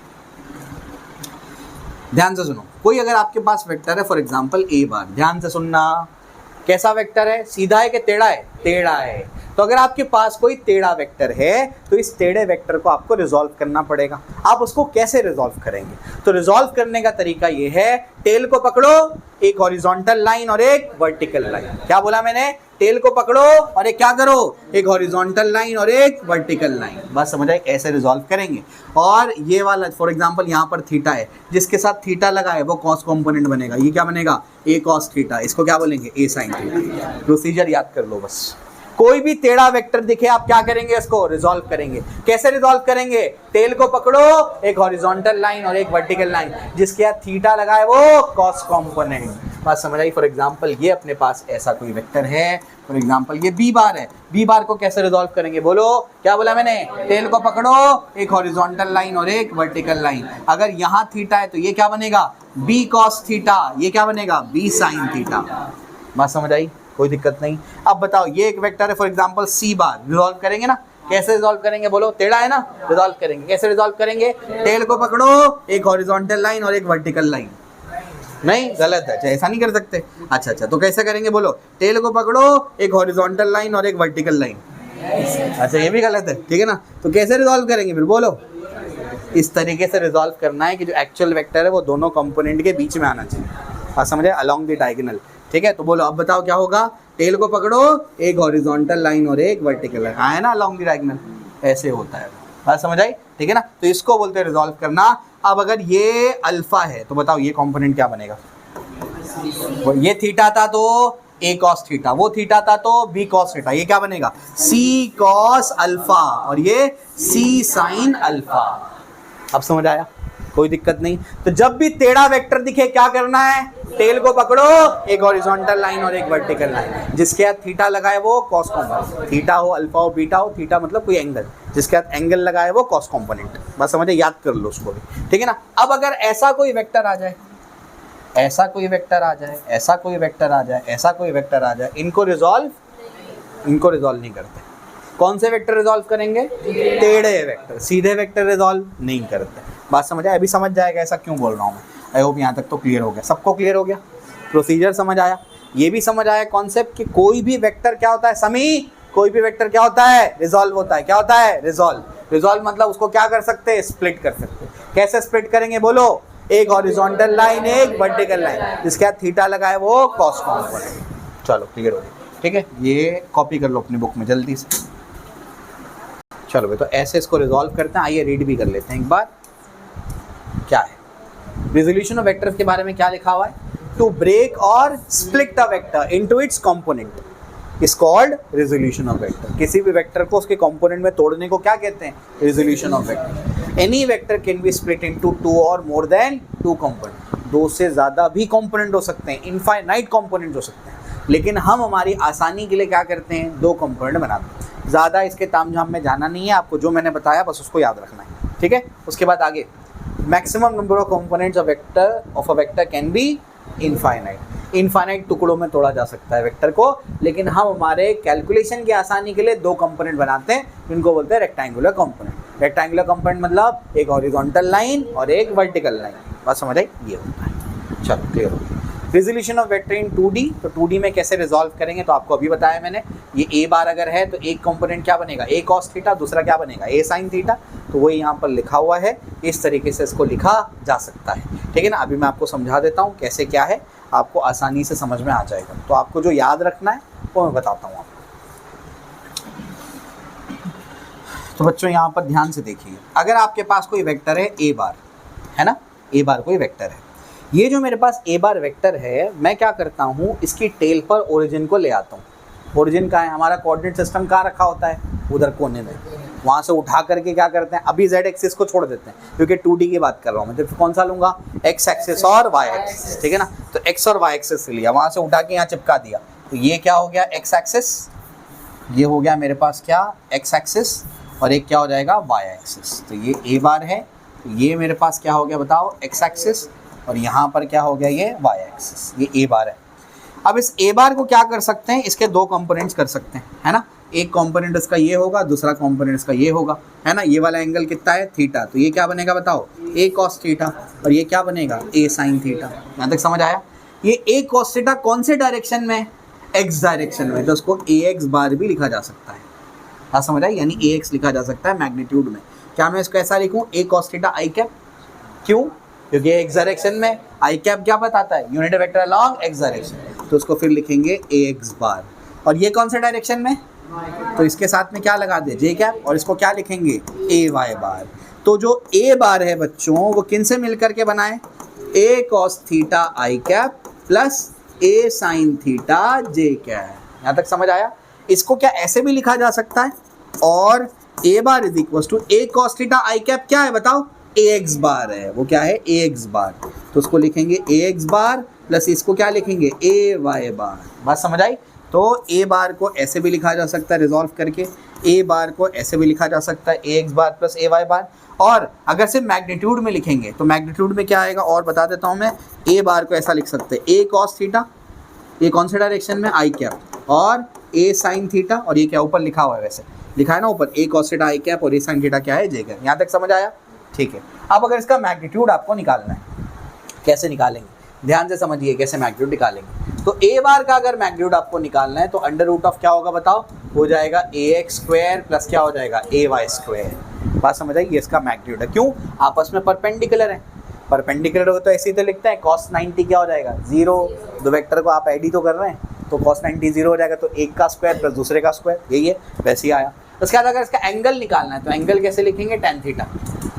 ध्यान से सुनो। कोई अगर आपके पास वेक्टर है, फॉर एग्जांपल ए बार, ध्यान से सुनना। कैसा वेक्टर है, सीधा है कि टेढ़ा है, टेढ़ा है। तो अगर आपके पास कोई टेढ़ा वेक्टर है, तो इस टेढ़े वेक्टर को आपको रिजॉल्व करना पड़ेगा। आप उसको कैसे रिजॉल्व करेंगे, तो रिजॉल्व करने का तरीका ये है, टेल को पकड़ो, एक हॉरिजॉन्टल लाइन और एक वर्टिकल लाइन। क्या बोला मैंने, टेल को पकड़ो और एक क्या करो, एक हॉरिजॉन्टल लाइन और एक वर्टिकल लाइन। बस समझ आए, ऐसे रिजॉल्व करेंगे। और ये वाला फॉर एग्जांपल यहाँ पर थीटा है, जिसके साथ थीटा लगा है वो कॉस कंपोनेंट बनेगा। ये क्या बनेगा, ए कॉस थीटा। इसको क्या बोलेंगे, ए साइन थीटा। प्रोसीजर याद कर लो बस। कोई भी टेढ़ा वेक्टर दिखे, आप क्या करेंगे, इसको रिजॉल्व करेंगे। कैसे रिजॉल्व करेंगे, टेल को पकड़ो, एक हॉरिजॉन्टल लाइन और एक वर्टिकल लाइन, जिसके साथ थीटा लगा है वो कॉस कंपोनेंट। बात समझ आई? फॉर एग्जांपल ये अपने पास ऐसा कोई वेक्टर है, फॉर एग्जांपल ये बी बार है। बी बार को कैसे रिजॉल्व करेंगे, बोलो। क्या बोला मैंने, टेल को पकड़ो, एक हॉरिजॉन्टल लाइन और एक वर्टिकल लाइन। अगर यहाँ थीटा है तो ये क्या बनेगा, बी कॉस थीटा। ये क्या बनेगा, बी साइन थीटा। बात समझ आई, कोई दिक्कत नहीं। अब बताओ, ये एक वेक्टर है for example c bar, resolve करेंगे ना। कैसे रिजॉल्व करेंगे, बोलो। टेढ़ा है ना, रिजॉल्व करेंगे। कैसे रिजॉल्व करेंगे, टेल को पकड़ो, एक हॉरिजॉन्टल लाइन और एक वर्टिकल लाइन। नहीं, गलत है, ऐसा नहीं कर सकते। अच्छा, तो कैसे करेंगे, बोलो। टेल को पकड़ो, एक हॉरिजॉन्टल लाइन और एक वर्टिकल लाइन। अच्छा, ये भी गलत है, ठीक है ना। तो कैसे रिजॉल्व करेंगे फिर, बोलो। इस तरीके से रिजॉल्व करना है कि जो एक्चुअल वेक्टर है वो दोनों कंपोनेंट के बीच में आना चाहिए। बात समझे, अलोंग द डायगोनल। ठीक है, तो बोलो अब बताओ क्या होगा, टेल को पकड़ो, एक हॉरिजॉन्टल लाइन और एक वर्टिकल लाइन। आया ना अलोंग द डायगोनल, ऐसे होता है। बात समझ आई, ठीक है ना। तो इसको बोलते हैं रिजॉल्व करना। अब अगर ये अल्फा है तो बताओ ये कंपोनेंट क्या बनेगा। ये थीटा था तो ए कॉस थीटा, वो थीटा था तो बी कॉस थीटा। ये क्या बनेगा, सी कॉस अल्फा, और ये सी साइन अल्फा। अब समझ आया, कोई दिक्कत नहीं। तो जब भी टेढ़ा वेक्टर दिखे क्या करना है, टेल को पकड़ो, एक हॉरिजॉन्टल लाइन और एक वर्टिकल लाइन, जिसके साथ थीटा लगा है वो कॉस कंपोनेंट। थीटा हो, अल्फा हो, बीटा हो, थीटा मतलब कोई एंगल, जिसके साथ एंगल लगा है वो कॉस कंपोनेंट। बस समझे, याद कर लो उसको भी, ठीक है ना। अब अगर ऐसा कोई वेक्टर आ जाए, ऐसा कोई वेक्टर आ जाए, ऐसा कोई वेक्टर आ जाए, ऐसा कोई वेक्टर आ जाए, इनको रिजॉल्व नहीं करते। कौन से वेक्टर रिजॉल्व करेंगे, टेढ़े वेक्टर। सीधे वेक्टर रिजॉल्व नहीं करते। बात समझ आया, अभी समझ जाएगा ऐसा क्यों बोल रहा हूँ मैं। आई होप यहाँ तक तो क्लियर हो गया, सबको क्लियर हो गया, प्रोसीजर समझ आया, ये भी समझ आया कॉन्सेप्ट कि कोई भी वेक्टर क्या होता है, समी कोई भी वेक्टर क्या होता है, रिजॉल्व होता है। क्या होता है, रिजॉल्व। रिजॉल्व मतलब उसको क्या कर सकते हैं, स्प्लिट कर सकते हैं। कैसे स्प्लिट करेंगे, बोलो। एक हॉरिजॉन्टल लाइन, एक वर्टिकल लाइन, जिसके साथ थीटा लगा है वो कॉस कंपोनेंट। चलो क्लियर हो गया, ठीक है। ये कॉपी कर लो अपनी बुक में जल्दी से। चलो भाई, तो ऐसे इसको रिजॉल्व करते हैं। आइए रीड भी कर लेते हैं एक बार, क्या है रिजोल्यूशन ऑफ वेक्टर्स के बारे में क्या लिखा हुआ है। टू ब्रेक और split a vector into its component is called resolution of vector. किसी भी वेक्टर को उसके कंपोनेंट में तोड़ने को क्या कहते हैं, resolution of vector. Any vector can be split into two और मोर देन टू कंपोनेंट। दो से ज़्यादा भी कंपोनेंट हो सकते हैं, इनफाइनाइट कंपोनेंट हो सकते हैं, लेकिन हम हमारी आसानी के लिए क्या करते हैं, दो कंपोनेंट बनाते हैं। ज़्यादा इसके तामझाम में जाना नहीं है, आपको जो मैंने बताया बस उसको याद रखना है, ठीक है। उसके बाद आगे, maximum number of components of a vector can be infinite. Infinite टुकड़ों में तोड़ा जा सकता है वेक्टर को, लेकिन हम हमारे कैलकुलेशन की आसानी के लिए दो कंपोनेंट बनाते हैं, जिनको बोलते हैं रेक्टेंगुलर कंपोनेंट। रेक्टेंगुलर कंपोनेंट मतलब एक हॉरिजॉन्टल लाइन और एक वर्टिकल लाइन। बस समझ आई, ये होता है। चलो क्लियर हो गया। Resolution of vector in 2D, तो 2D में कैसे रिजॉल्व करेंगे तो आपको अभी बताया मैंने। ये ए बार अगर है तो एक कंपोनेंट क्या बनेगा, ए कॉस थीटा, दूसरा क्या बनेगा, ए साइन थीटा, तो वही यहाँ पर लिखा हुआ है, इस तरीके से इसको लिखा जा सकता है, ठीक है ना। अभी मैं आपको समझा देता हूँ कैसे क्या है, आपको आसानी से समझ में आ जाएगा। तो आपको जो याद रखना है वो मैं बताता हूँ आपको। तो बच्चों यहाँ पर ध्यान से देखिए, अगर आपके पास कोई वेक्टर है ए बार, है ना, ए बार कोई वेक्टर है, ये जो मेरे पास ए बार वेक्टर है, मैं क्या करता हूँ, इसकी टेल पर ओरिजिन को ले आता हूँ। ओरिजिन कहाँ है, हमारा कोऑर्डिनेट सिस्टम कहाँ रखा होता है, उधर कोने में, वहाँ से उठा करके क्या करते हैं, अभी जेड एक्सिस को छोड़ देते हैं क्योंकि 2D की बात कर रहा हूँ मैं, तो कौन सा लूँगा, एक्स एक्सिस और वाई एक्सिस, ठीक है ना। तो एक्स और वाई एक्सिस लिया, वहाँ से उठा के यहाँ चिपका दिया, तो ये क्या हो गया, एक्स एक्सिस, ये हो गया मेरे पास क्या, एक्स एक्सिस, और एक क्या हो जाएगा, वाई एक्सिस। तो ये ए बार है, तो ये मेरे पास क्या हो गया बताओ, एक्स एक्सिस, और यहाँ पर क्या हो गया, ये वाई एक्सिस, ये ए बार है। अब इस ए बार को क्या कर सकते हैं, इसके दो कंपोनेंट्स कर सकते हैं, है ना। एक कंपोनेंट इसका ये होगा, दूसरा कंपोनेंट इसका ये होगा, है ना। ये वाला एंगल कितना है, थीटा, तो ये क्या बनेगा बताओ, ए कॉस थीटा, और ये क्या बनेगा, ए साइन थीटा। यहाँ तक समझ आया। ये ए कॉस थीटा कौन से डायरेक्शन में, एक्स डायरेक्शन में, तो उसको ए एक्स बार भी लिखा जा सकता है, हाँ समझ आया, यानी ए एक्स लिखा जा सकता है मैग्नीट्यूड में। क्या मैं इसको ऐसा लिखूँ, ए कॉस थीटा आई कैप, क्यों, क्योंकि एक्स डायरेक्शन में आई कैप क्या बताता है, unit vector along x direction, तो उसको फिर लिखेंगे ए एक्स बार। और ये कौन से डायरेक्शन में, तो इसके साथ में क्या लगा दे, जे कैप, और इसको क्या लिखेंगे, ए वाई बार। तो जो ए बार है बच्चों, वो किन से मिल करके बनाए, ए cos theta I cap plus A sine theta J cap. यहाँ तक समझ आया। इसको क्या ऐसे भी लिखा जा सकता है, और A bar is equal to A cos theta I cap क्या है बताओ, ए एक्स बार है, वो क्या है, ए एक्स बार, तो उसको लिखेंगे ए एक्स बार प्लस इसको क्या लिखेंगे, ए वाई बार। बात समझ आई। तो ए बार को ऐसे भी लिखा जा सकता है रिजॉल्व करके, ए बार को ऐसे भी लिखा जा सकता है, ए x bar plus a y बार। और अगर सिर्फ मैग्नीट्यूड में लिखेंगे तो मैग्नीट्यूड में क्या आएगा, और बता देता हूँ मैं, ए बार को ऐसा लिख सकते हैं, ए कॉस थीटा, ये कौन से डायरेक्शन में, आई कैप, और ए साइन थीटा, और ये क्या ऊपर लिखा हुआ है, वैसे लिखा है ना ऊपर, ए कॉस थीटा आई कैप, और ए साइन थीटा क्या है, जे कैप। यहाँ तक समझ आया, ठीक है। अब अगर इसका मैग्नीट्यूड आपको निकालना है, कैसे निकालेंगे, ध्यान से समझिए कैसे मैग्नीट्यूड निकालेंगे। तो ए बार का अगर मैग्नीट्यूड आपको निकालना है तो अंडर रूट ऑफ क्या होगा बताओ, हो जाएगा ए एक्स स्क्वायर प्लस क्या हो जाएगा, ए वाई स्क्वायर। बात समझ आई, ये इसका मैग्नीट्यूड है। क्यों, आपस में परपेंडिकुलर है, परपेंडिकुलर हो तो ऐसे ही तो लिखते हैं, cos 90 क्या हो जाएगा, 0, दो वेक्टर को आप ऐड ही तो कर रहे हैं, तो cos 90 0 हो जाएगा, तो एक का स्क्वायर प्लस दूसरे का स्क्वायर, यही है, वैसे ही आया। उसके बाद अगर इसका एंगल निकालना है तो एंगल कैसे लिखेंगे, tan थीटा।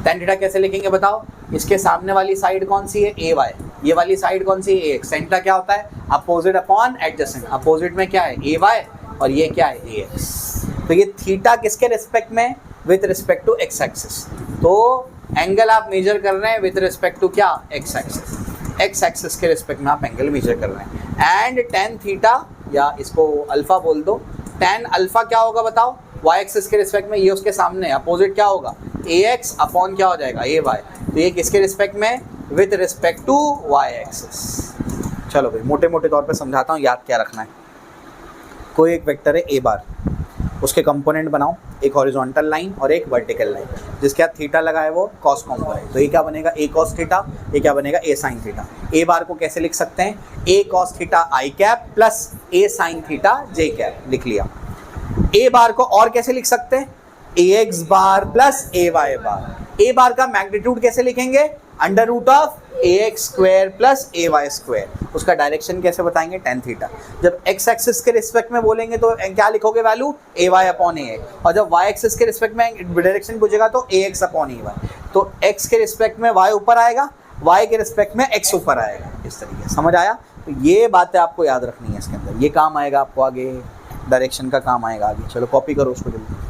tan थीटा कैसे लिखेंगे बताओ, इसके सामने वाली साइड कौन सी है, ए वाई, ये वाली साइड कौन सी है, ए एक्स। tan थीटा क्या होता है, अपोजिट अपॉन एडजेसेंट, अपोजिट में क्या है, ए वाई, और ये क्या है, ए एक्स। तो ये थीटा किसके रिस्पेक्ट में, with respect to x axis. तो एंगल आप मेजर कर रहे हैं विथ रिस्पेक्ट टू क्या, एक्स एक्सिस, एक्स एक्सिस के रिस्पेक्ट में आप एंगल मेजर कर रहे हैं। एंड tan थीटा, या इसको अल्फा बोल दो, tan अल्फा क्या होगा बताओ, वाई एक्सिस के रिस्पेक्ट में, ये उसके सामने अपोजिट क्या होगा, ए एक्स अपॉन क्या हो जाएगा, ए वाई। तो ये किसके रिस्पेक्ट में, with respect to y axis. चलो भाई मोटे मोटे तौर पे समझाता हूँ, याद क्या रखना है। कोई एक वेक्टर है ए बार, उसके कंपोनेंट बनाओ, एक हॉरिजॉन्टल लाइन और एक वर्टिकल लाइन, जिसके साथ थीटा लगा है वो कॉस कंपोनेंट, तो ये क्या बनेगा, ए कॉस थीटा, ये क्या बनेगा, ए साइन थीटा। ए बार को कैसे लिख सकते हैं, ए cos theta I cap plus A sine theta J cap, लिख लिया। ए बार को और कैसे लिख सकते हैं, a x bar plus a y bar. A bar का मैग्नीट्यूड कैसे लिखेंगे, under root of a x square plus a y square. उसका डायरेक्शन कैसे बताएंगे, tan थीटा। जब एक्स एक्सिस के रिस्पेक्ट में बोलेंगे तो क्या लिखोगे value, a y upon a, और जब वाई एक्सिस के रिस्पेक्ट में डायरेक्शन पूछेगा तो ए एक्स अपॉन ए वाई। तो एक्स के रिस्पेक्ट में वाई ऊपर आएगा, वाई के रिस्पेक्ट में एक्स ऊपर आएगा, इस तरीके से। समझ आया। तो ये बातें आपको याद रखनी है इसके अंदर, ये काम आएगा आपको आगे, डायरेक्शन का काम आएगा आगे। चलो कॉपी करो उसको जल्दी,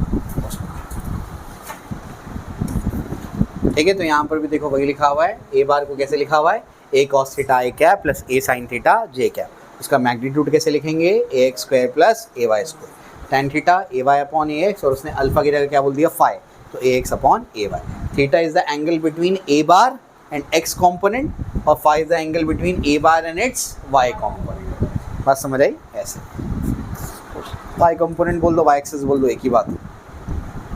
ठीक है। तो यहाँ पर भी देखो वही लिखा हुआ है, ए बार को कैसे लिखा हुआ है, ए cos theta I cap plus A sine theta J cap. उसका मैग्नीट्यूड कैसे लिखेंगे, ए x square plus a y square. tan theta A y upon a x, और उसने अल्फा की जगह क्या बोल दिया, फाई, तो ए x upon A Y. Theta is the angle between A bar and X component, और phi is the angle between A bar and its Y component. बात समझ आई, ऐसे वाई कॉम्पोनेंट बोल दो, वाई एक्सिस बोल दो, एक ही बात,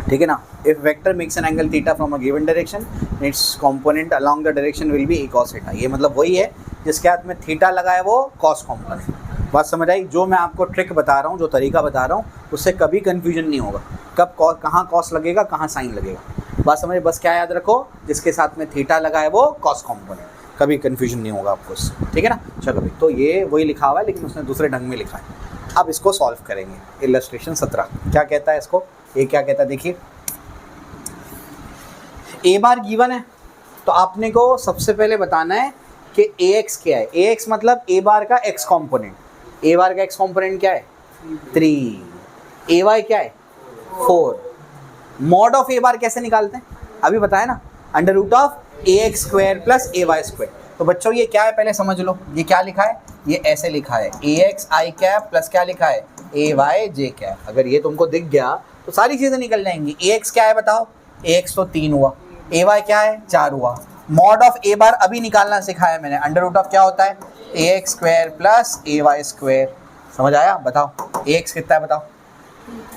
ठीक है ना। If vector makes an angle theta from a given direction, it's component along the direction will be A cos theta. ये मतलब वही है जिसके हाथ में थीटा लगा है वो कॉस कॉम्पोनेंट। बात समझ आई? जो मैं आपको ट्रिक बता रहा हूँ, जो तरीका बता रहा हूँ, उससे कभी कन्फ्यूजन नहीं होगा कब कहाँ कॉस लगेगा, कहाँ साइन लगेगा। बात समझ? बस क्या याद रखो, जिसके साथ में थीटा लगा है वो कॉस कॉम्पोनेंट, कभी कन्फ्यूजन नहीं होगा आपको उससे, ठीक है ना। चलो भाई, तो ये वही लिखा हुआ है लेकिन उसने दूसरे ढंग में लिखा है। अब इसको सॉल्व करेंगे। इलस्ट्रेशन 17 क्या कहता है इसको, ये क्या कहता है देखिए। ए बार गिवन है तो आपने को सबसे पहले बताना है कि ए एक्स क्या है। ए एक्स मतलब ए बार का एक्स कॉम्पोनेंट। ए बार का एक्स कॉम्पोनेंट क्या है 3। ए वाई क्या है 4। मॉड ऑफ ए बार कैसे निकालते हैं अभी बताया ना, under root of a x square plus a y square. तो बच्चों ये क्या है पहले समझ लो, ये क्या लिखा है, ये ऐसे लिखा है ए एक्स आई कैप प्लस क्या लिखा है ए वाई जे कैप। अगर ये तुमको दिख गया तो सारी चीज़ें निकल जाएंगी। ए एक्स क्या है बताओ, ए एक्स तो 3 हुआ, ए वाई क्या है 4 हुआ। मॉड ऑफ ए बार अभी निकालना सिखाया मैंने, अंडर रूट ऑफ क्या होता है ए x square plus a y square. समझ आया? बताओ ए एक्स कितना है बताओ,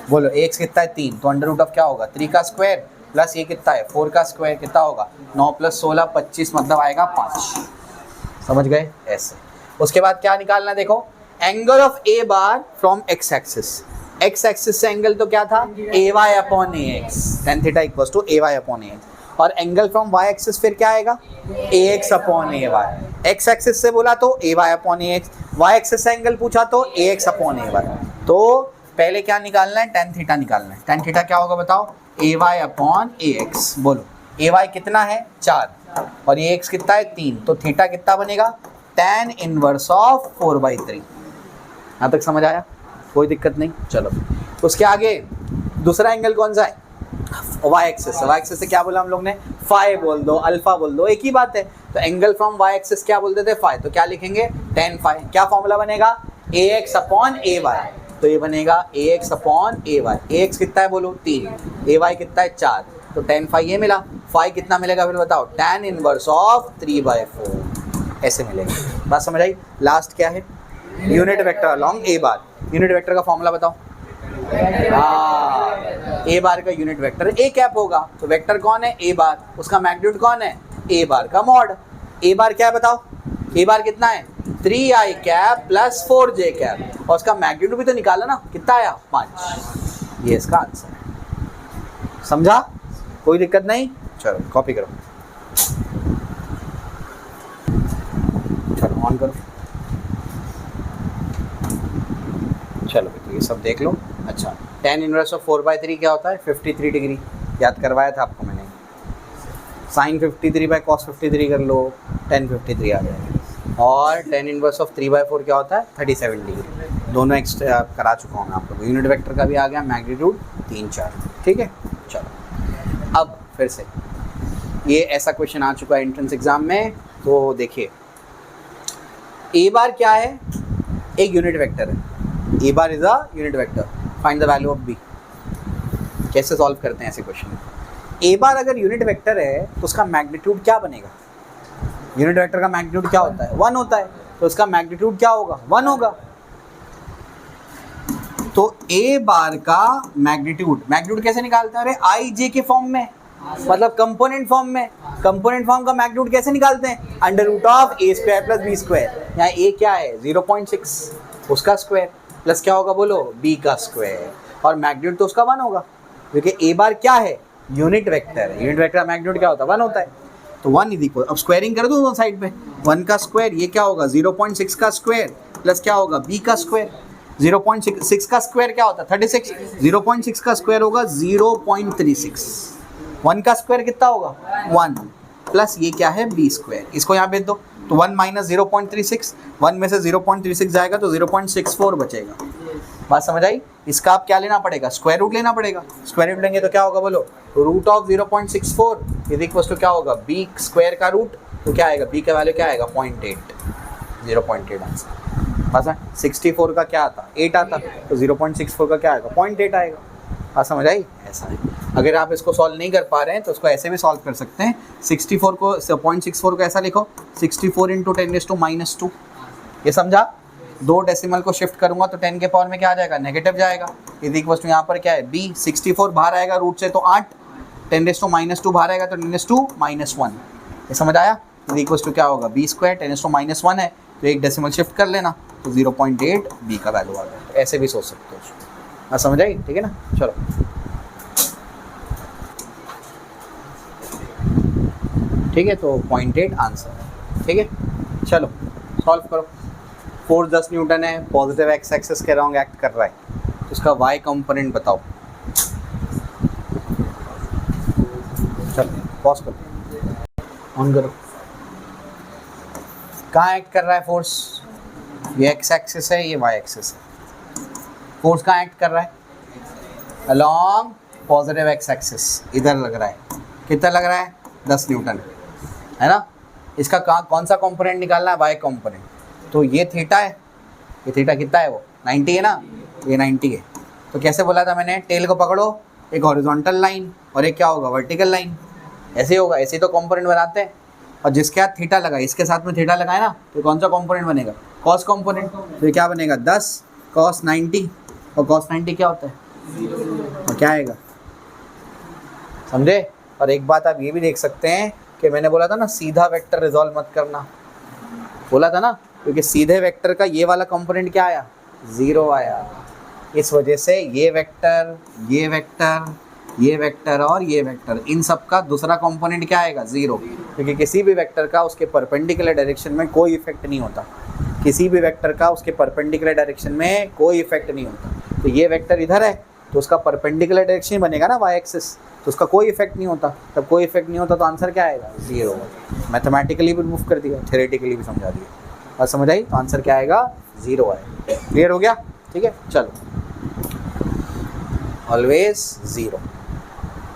बोलो ए एक्स कितना है 3, तो अंडर रूट ऑफ क्या होगा 3 का स्क्वायर प्लस ये कितना है 4 का स्क्वायर, कितना होगा 9 + 16 25, मतलब आएगा 5। समझ गए? ऐसे। उसके बाद क्या निकालना देखो, angle of a bar from x axis. X axis से एंगल तो क्या था a y upon a x, tan theta equals to a y upon a x. और एंगल फ्रॉम वाई एक्सिस फिर क्या आएगा a x upon A y. X axis से बोला तो a y upon a x, y axis से angle पूछा तो ए एक्स अपॉन ए वाई। तो पहले क्या निकालना है tan थीटा निकालना है। tan थीटा क्या होगा बताओ ए वाई अपॉन ए एक्स। बोलो ए वाई कितना है 4 और ए एक्स कितना है 3, तो थीटा कितना बनेगा tan इनवर्स ऑफ 4/3। यहाँ तक समझ आया? कोई दिक्कत नहीं। चलो उसके आगे दूसरा एंगल कौन सा है वाई एक्सिस। वाई एक्सिस से क्या बोला हम लोग ने, फाई बोल दो अल्फा बोल दो, एक ही बात है। तो एंगल फ्रॉम वाई एक्सिस क्या बोलते थे फाई, तो क्या लिखेंगे tan फाई। क्या फॉर्मूला बनेगा ए एक्स अपॉन ए वाई, तो ये बनेगा ए एक्स अपॉन ए वाई। ए एक्स कितना है बोलो 3, ए वाई कितना है 4, तो tan फाई ये मिला। फाई कितना मिलेगा फिर बताओ tan इनवर्स ऑफ 3/4, ऐसे मिलेगा। बात समझ आई? लास्ट क्या है यूनिट वेक्टर अलोंग ए बार। यूनिट वेक्टर का फॉर्मूला बताओ। ए बार का यूनिट वेक्टर ए कैप होगा, तो वेक्टर कौन है ए बार, उसका मैग्नीट्यूड कौन है ए बार का मॉड। ए बार क्या है बताओ, ए बार कितना है 3i cap plus 4j cap, और उसका मैग्नीट्यूड भी तो निकाला ना, कितना आया 5। ये इसका आंसर है। समझा? कोई दिक्कत नहीं? चलो कॉपी करो, चलो ऑन करो। चलो तो ये सब देख लो। अच्छा tan इनवर्स ऑफ 4/3 क्या होता है 53 डिग्री, याद करवाया था आपको मैंने। sin 53/cos 53 कर लो, tan 53 आ जाएगा। और tan इनवर्स ऑफ 3/4 क्या होता है 37 डिग्री। दोनों एक्स्ट्रा करा चुका हूँ मैं आप लोग। यूनिट वेक्टर का भी आ गया, मैग्नीट्यूड 3 4, ठीक है। चलो अब फिर से ये ऐसा क्वेश्चन आ चुका है एंट्रेंस एग्जाम में, तो देखिए ए बार क्या है, एक यूनिट वेक्टर है। A bar is a unit vector, find the value of b. कैसे सॉल्व करते हैं ऐसे क्वेश्चन? ए बार अगर यूनिट वेक्टर है तो उसका मैग्नीट्यूड क्या बनेगा, यूनिट वेक्टर का मैग्नीट्यूड क्या होता है 1 होता है, तो उसका मैग्नीट्यूड क्या होगा 1 होगा। तो ए बार का मैग्नीट्यूड कैसे निकालते हैं, अरे आई जे के फॉर्म में, मतलब कंपोनेंट फॉर्म में। कंपोनेंट फॉर्म का मैग्नीट्यूड कैसे निकालते हैं, under root of a square plus b square. यहाँ ए क्या है 0.6, उसका स्क्वायर प्लस क्या होगा बोलो बी का स्क्वायर, और मैग्नीट्यूड तो उसका 1 होगा, क्योंकि ए बार क्या है यूनिट वेक्टर है। यूनिट वेक्टर का मैग्नीट्यूड क्या होता है 1 होता है, तो 1 इज इक्वल, अब स्क्वायरिंग कर दो दोनों साइड पे, 1 का स्क्वायर ये क्या होगा 0.6 का स्क्वायर प्लस क्या होगा बी का स्क्वायर। 0.6 का स्क्वायर क्या होता है 36, 0.6 का स्क्वायर होगा 0.36, 1 का स्क्वायर कितना होगा 1 प्लस ये क्या है बी स्क्वायर। इसको यहाँ भेज दो, तो 1 माइनस 0.36, 1 में से 0.36 जाएगा तो 0.64 बचेगा। बात समझ आई? इसका आप क्या लेना पड़ेगा स्क्वायर रूट लेना पड़ेगा। स्क्वायर रूट लेंगे तो क्या होगा बोलो root of 0.64 is equal to क्या होगा बी स्क्वायर का रूट, तो क्या आएगा बी का वैल्यू क्या आएगा 0.8, 0.8 आंसर। बस 64 का क्या आता 8 आता, तो 0.64 का क्या आएगा 0.8 आएगा। बात समझ आई? ऐसा है। अगर आप इसको सॉल्व नहीं कर पा रहे हैं तो उसको ऐसे भी सॉल्व कर सकते हैं। 64 को 0.64 को ऐसा लिखो 64 × 10⁻²। ये समझा? 2 डेसिमल को शिफ्ट करूंगा तो 10 के पावर में क्या आ जाएगा नेगेटिव जाएगा, इज इक्वल टू यहाँ पर क्या है बी 64 बाहर आएगा रूट से तो 8, 10⁻² बाहर आएगा तो 10⁻1। ये समझ आया? इज इक्वल टू क्या होगा बी स्क्वायर, 10⁻⁻1 है तो एक डेसिमल शिफ्ट कर लेना तो 0.8 बी का वैल्यू आ गया। तो ऐसे भी सोच सकते हो उसको, हाँ समझ आई, ठीक है ना। चलो ठीक है, तो 0.8 आंसर है, ठीक है। चलो सॉल्व करो। फोर्स 10 न्यूटन है, पॉजिटिव एक्स एक्सिस के अराउंड एक्ट कर रहा है, तो इसका वाई कंपोनेंट बताओ। चलो पॉज करो, ऑन करो। कहाँ एक्ट कर रहा है फोर्स? ये एक्स एक्सिस है, ये वाई एक्सिस है। फोर्स कहाँ एक्ट कर रहा है? अलोंग पॉजिटिव एक्स एक्सिस, इधर लग रहा है। कितना लग रहा है? 10 न्यूटन, है ना। इसका कौन सा कंपोनेंट निकालना है? Y component. तो ये थीटा है, ये थीटा कितना है? वो 90 है ना, ये 90 है। तो कैसे बोला था मैंने? टेल को पकड़ो, एक हॉरिजॉन्टल लाइन और एक क्या होगा? Vertical line. ऐसे होगा, ऐसे ही तो कंपोनेंट बनाते हैं। और जिसके साथ थीटा लगा, इसके साथ में थीटा लगाए ना, तो कौन सा कंपोनेंट बनेगा? Cos component. तो ये क्या बनेगा? 10 cos 90, और cos 90 क्या होता है? और क्या आएगा? समझे। और एक बात आप ये भी देख सकते हैं कि मैंने बोला था ना सीधा वेक्टर रिजॉल्व मत करना, बोला था ना, क्योंकि सीधे वेक्टर का ये वाला कंपोनेंट क्या आया? 0 आया। इस वजह से ये वेक्टर, ये वेक्टर, ये वेक्टर और ये वेक्टर, इन सब का दूसरा कंपोनेंट क्या आएगा? 0, क्योंकि किसी भी वेक्टर का उसके परपेंडिकुलर डायरेक्शन में कोई इफेक्ट नहीं होता। किसी भी वेक्टर का उसके परपेंडिकुलर डायरेक्शन में कोई इफेक्ट नहीं होता। तो ये वेक्टर इधर है तो उसका परपेंडिकुलर डायरेक्शन बनेगा ना वाई एक्सिस, तो उसका कोई इफेक्ट नहीं होता। तब कोई इफेक्ट नहीं होता तो आंसर क्या आएगा? 0। मैथमेटिकली भी प्रूफ कर दिया, थ्योरेटिकली भी समझा दिया, और समझ आई। तो आंसर क्या आएगा? 0 आएगा। क्लियर हो गया? ठीक है, चलो। ऑलवेज 0।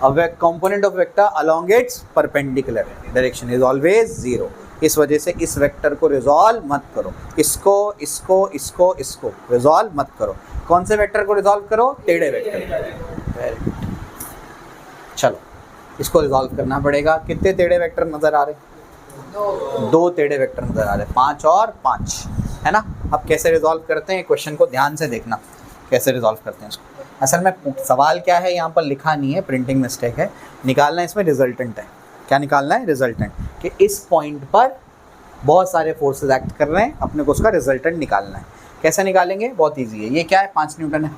अब component of vector along it's perpendicular direction is always 0। इस वजह से इस वेक्टर को रिजॉल्व मत करो, इसको इसको इसको इसको रिजॉल्व मत करो। कौन से वेक्टर को रिजॉल्व करो? टेढ़े वेक्टर। चलो इसको रिजॉल्व करना पड़ेगा। कितने टेढ़े वेक्टर नजर आ रहे? 2 टेढ़े वेक्टर नजर आ रहे, 5 और 5, है ना। अब कैसे रिजॉल्व करते हैं? क्वेश्चन को ध्यान से देखना, कैसे रिजॉल्व करते हैं इसको। असल में सवाल क्या है यहाँ पर लिखा नहीं है, प्रिंटिंग मिस्टेक है। निकालना इसमें रिजल्टेंट है। क्या निकालना है? रिजल्टेंट, कि इस पॉइंट पर बहुत सारे फोर्सेस एक्ट कर रहे हैं, अपने को उसका रिजल्टेंट निकालना है। कैसे निकालेंगे? बहुत ईजी है। ये क्या है? 5 न्यूटन है,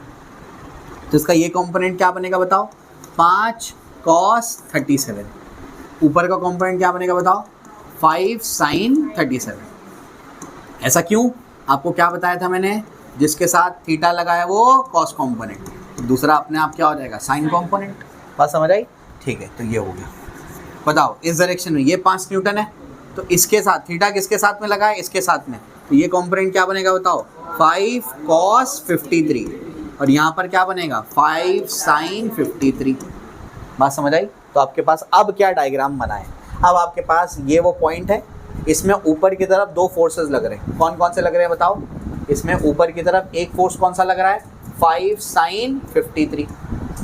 तो इसका ये कंपोनेंट क्या बनेगा बताओ? 5 cos 37। ऊपर का कंपोनेंट क्या बनेगा बताओ? 5 sin 37। ऐसा क्यों? आपको क्या बताया था मैंने? जिसके साथ थीटा लगाया वो कॉस कंपोनेंट, तो दूसरा अपने आप क्या हो जाएगा? Sign component. बात समझ आई? ठीक है, तो ये हो गया। बताओ इस डायरेक्शन में ये 5 न्यूटन है, तो इसके साथ थीटा किसके साथ में लगा है? इसके साथ में, तो ये कंपोनेंट क्या बनेगा बताओ? 5 cos 53। और यहाँ पर क्या बनेगा? 5 sin 53। बात समझ आई? तो आपके पास अब क्या डायग्राम बना है? अब आपके पास ये वो पॉइंट है, इसमें ऊपर की तरफ 2 फोर्सेस लग रहे हैं। कौन कौन से लग रहे हैं बताओ? इसमें ऊपर की तरफ एक फोर्स कौन सा लग रहा है? 5 sin 53।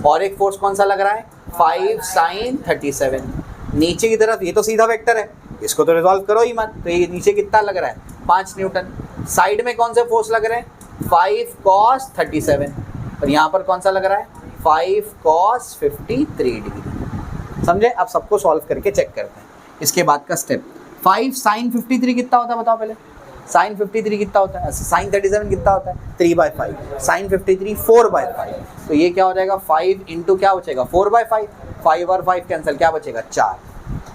और एक फोर्स कौन सा लग रहा है? 5 sin 37। नीचे की तरफ ये तो सीधा वेक्टर है, इसको तो रिजॉल्व करो ही मत। तो ये नीचे कितना लग रहा है? 5 न्यूटन। साइड में कौन से फोर्स लग रहे हैं? 5 cos 37। और यहाँ पर कौन सा लग रहा है? 5 cos 53 डिग्री। समझे? अब सबको सॉल्व करके चेक करते हैं। इसके बाद का स्टेप, 5 sin 53 कितना होता है बताओ पहले? sin 53 कितना होता है? sin 37 कितना होता है? 3/5। sin 53 4/5। तो ये क्या हो जाएगा? 5 इंटू क्या बचेगा? 4/5। 5 और 5 कैंसिल, क्या बचेगा? 4।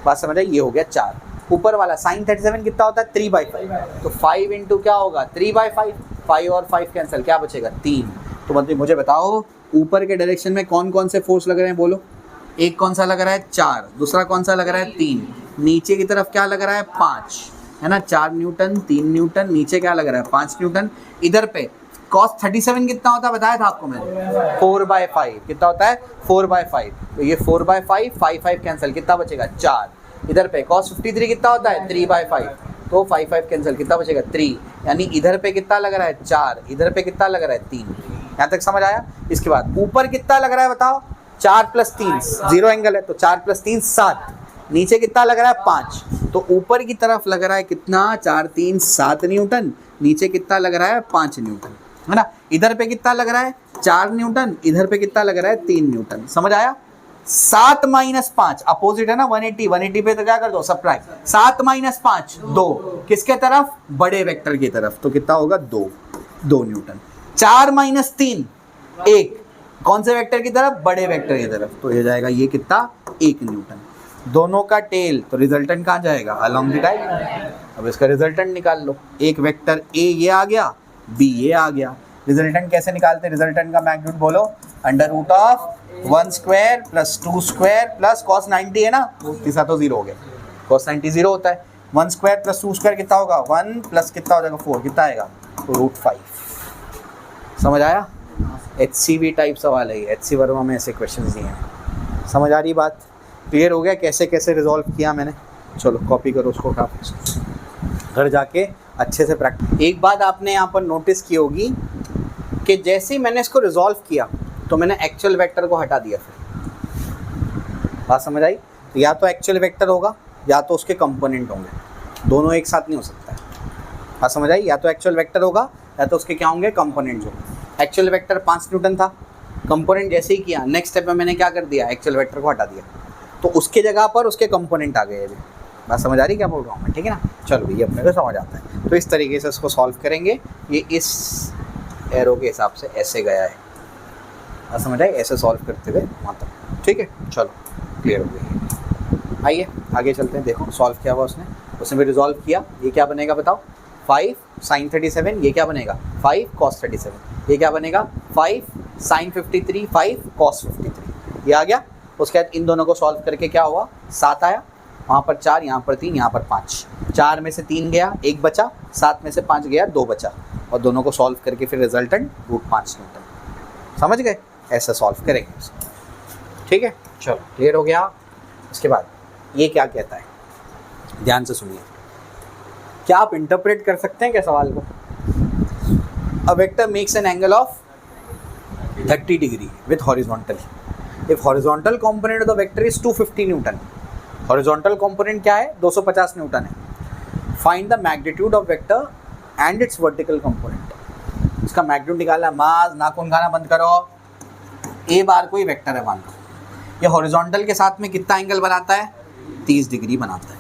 बात समझ आई? ये हो गया 4। ऊपर वाला sin 37 कितना होता है? 3/5। तो 5 इंटू क्या होगा? 3/5। 5 और 5 कैंसिल, क्या बचेगा? 3। तो मतलब मुझे बताओ ऊपर के डायरेक्शन में कौन कौन से फोर्स लग रहे हैं? बोलो। एक कौन सा लग रहा है? 4। दूसरा कौन सा लग रहा है? 3। नीचे की तरफ क्या लग रहा है? 5, है ना। 4 न्यूटन, 3 न्यूटन, नीचे क्या लग रहा है? 5 न्यूटन। इधर पे cos 37 कितना होता है बताया था आपको मैंने? 4/5। कितना होता है? 4/5। तो ये 4/5, 5 कैंसिल, कितना बचेगा? 4। इधर पे cos 53 कितना होता है? 3/5। तो 5 कैंसिल, कितना बचेगा? 3। यानी इधर पे कितना लग रहा है? 4। इधर पे कितना लग रहा है? 3। यहाँ तक समझ आया? इसके बाद ऊपर कितना लग रहा है बताओ? 4 + 3, 0 एंगल है, तो 4 + 3 7। नीचे कितना लग रहा है? 5। तो ऊपर की तरफ लग रहा है कितना? 4 3 7 न्यूटन। नीचे कितना लग रहा है? 5 न्यूटन, है ना। इधर पे कितना लग रहा है? 4 न्यूटन। इधर पे कितना लग रहा है? 3 न्यूटन। समझ आया? 7 माइनस 5 अपोजिट है ना 180, 180 पे तो क्या कर दो सब्ट्रैक्ट, 7 माइनस 5 2, किसके तरफ, बड़े वेक्टर की तरफ, तो कितना होगा 2 न्यूटन। 4 माइनस 3 1, कौन से वेक्टर की तरफ, बड़े वेक्टर की तरफ, तो ये जाएगा ये कितना 1 न्यूटन। दोनों का टेल, तो रिजल्टेंट कहाँ जाएगा, अलोंग द डायगोनल। अब इसका रिजल्टेंट निकाल लो, एक वेक्टर ए ये आ गया, बी ये आ गया। रिजल्टेंट कैसे निकालते हैं, रिजल्टेंट का मैग्नीट्यूड बोलो, under root of 1 square plus 2 square plus cos 90 है ना, तीसरा तो 0 हो गया, cos 90 0 होता है। 1 स्क्वायर प्लस 2 स्क्वायर कितना होगा 1 प्लस कितना हो जाएगा 4, कितना आएगा √5। समझ आया, HCV टाइप सवाल है, HC वर्मा में ऐसे क्वेश्चन दिए हैं। समझ आ रही बात, क्लियर हो गया कैसे कैसे रिजॉल्व किया मैंने। चलो कॉपी करो उसको, काफी घर जाके अच्छे से प्रैक्टिस। एक बात आपने यहाँ पर नोटिस की होगी कि जैसे ही मैंने इसको रिजॉल्व किया तो मैंने एक्चुअल वेक्टर को हटा दिया, फिर बात समझ आई। तो या तो एक्चुअल वेक्टर होगा या तो उसके कंपोनेंट होंगे, दोनों एक साथ नहीं हो सकता है। बात समझ आई, या तो एक्चुअल वेक्टर होगा या तो उसके क्या होंगे कंपोनेंट्स होंगे। एक्चुअल वेक्टर 5 न्यूटन था, कंपोनेंट जैसे ही किया नेक्स्ट स्टेप में मैंने क्या कर दिया, एक्चुअल वेक्टर को हटा दिया, तो उसके जगह पर उसके कंपोनेंट आ गए। अभी बात समझ आ रही क्या बोल रहा हूँ मैं, ठीक है ना। चलो ये अपने को समझ आता है। तो इस तरीके से इसको सॉल्व करेंगे, ये इस एरो के हिसाब से ऐसे गया है, बात समझ आई, ऐसे सॉल्व करते हुए वहाँ तक, ठीक है। चलो क्लियर हो गई, आइए आगे चलते हैं। देखो सॉल्व किया हुआ उसने भी रिजॉल्व किया। ये क्या बनेगा बताओ, 5 sin 37, ये क्या बनेगा 5 cos 37, ये क्या बनेगा 5 sin 53, 5 cos 53, ये आ गया। उसके बाद इन दोनों को सॉल्व करके क्या हुआ, 7 आया, वहाँ पर 4, यहाँ पर 3, यहाँ पर 5, 4 में से 3 गया 1 बचा, 7 में से 5 गया 2 बचा, और दोनों को सॉल्व करके फिर रिजल्टेंट √5 न्यूटन। समझ गए, ऐसा सॉल्व करेंगे उसको, ठीक है। चलो क्लियर हो गया। उसके बाद ये क्या कहता है, ध्यान से सुनिए, क्या आप इंटरप्रेट कर सकते हैं क्या सवाल को। A vector makes an angle of 30 degree with horizontal if horizontal component of the vector is 250 Newton. Horizontal component क्या है 250 न्यूटन है। Find the magnitude of vector and it's vertical component. इसका मैग्नीट्यूड निकालना है। माज नाखून खाना बंद करो। ए बार कोई वेक्टर है मान लो, ये हॉरिजॉन्टल के साथ में कितना एंगल बनाता है 30 डिग्री बनाता है।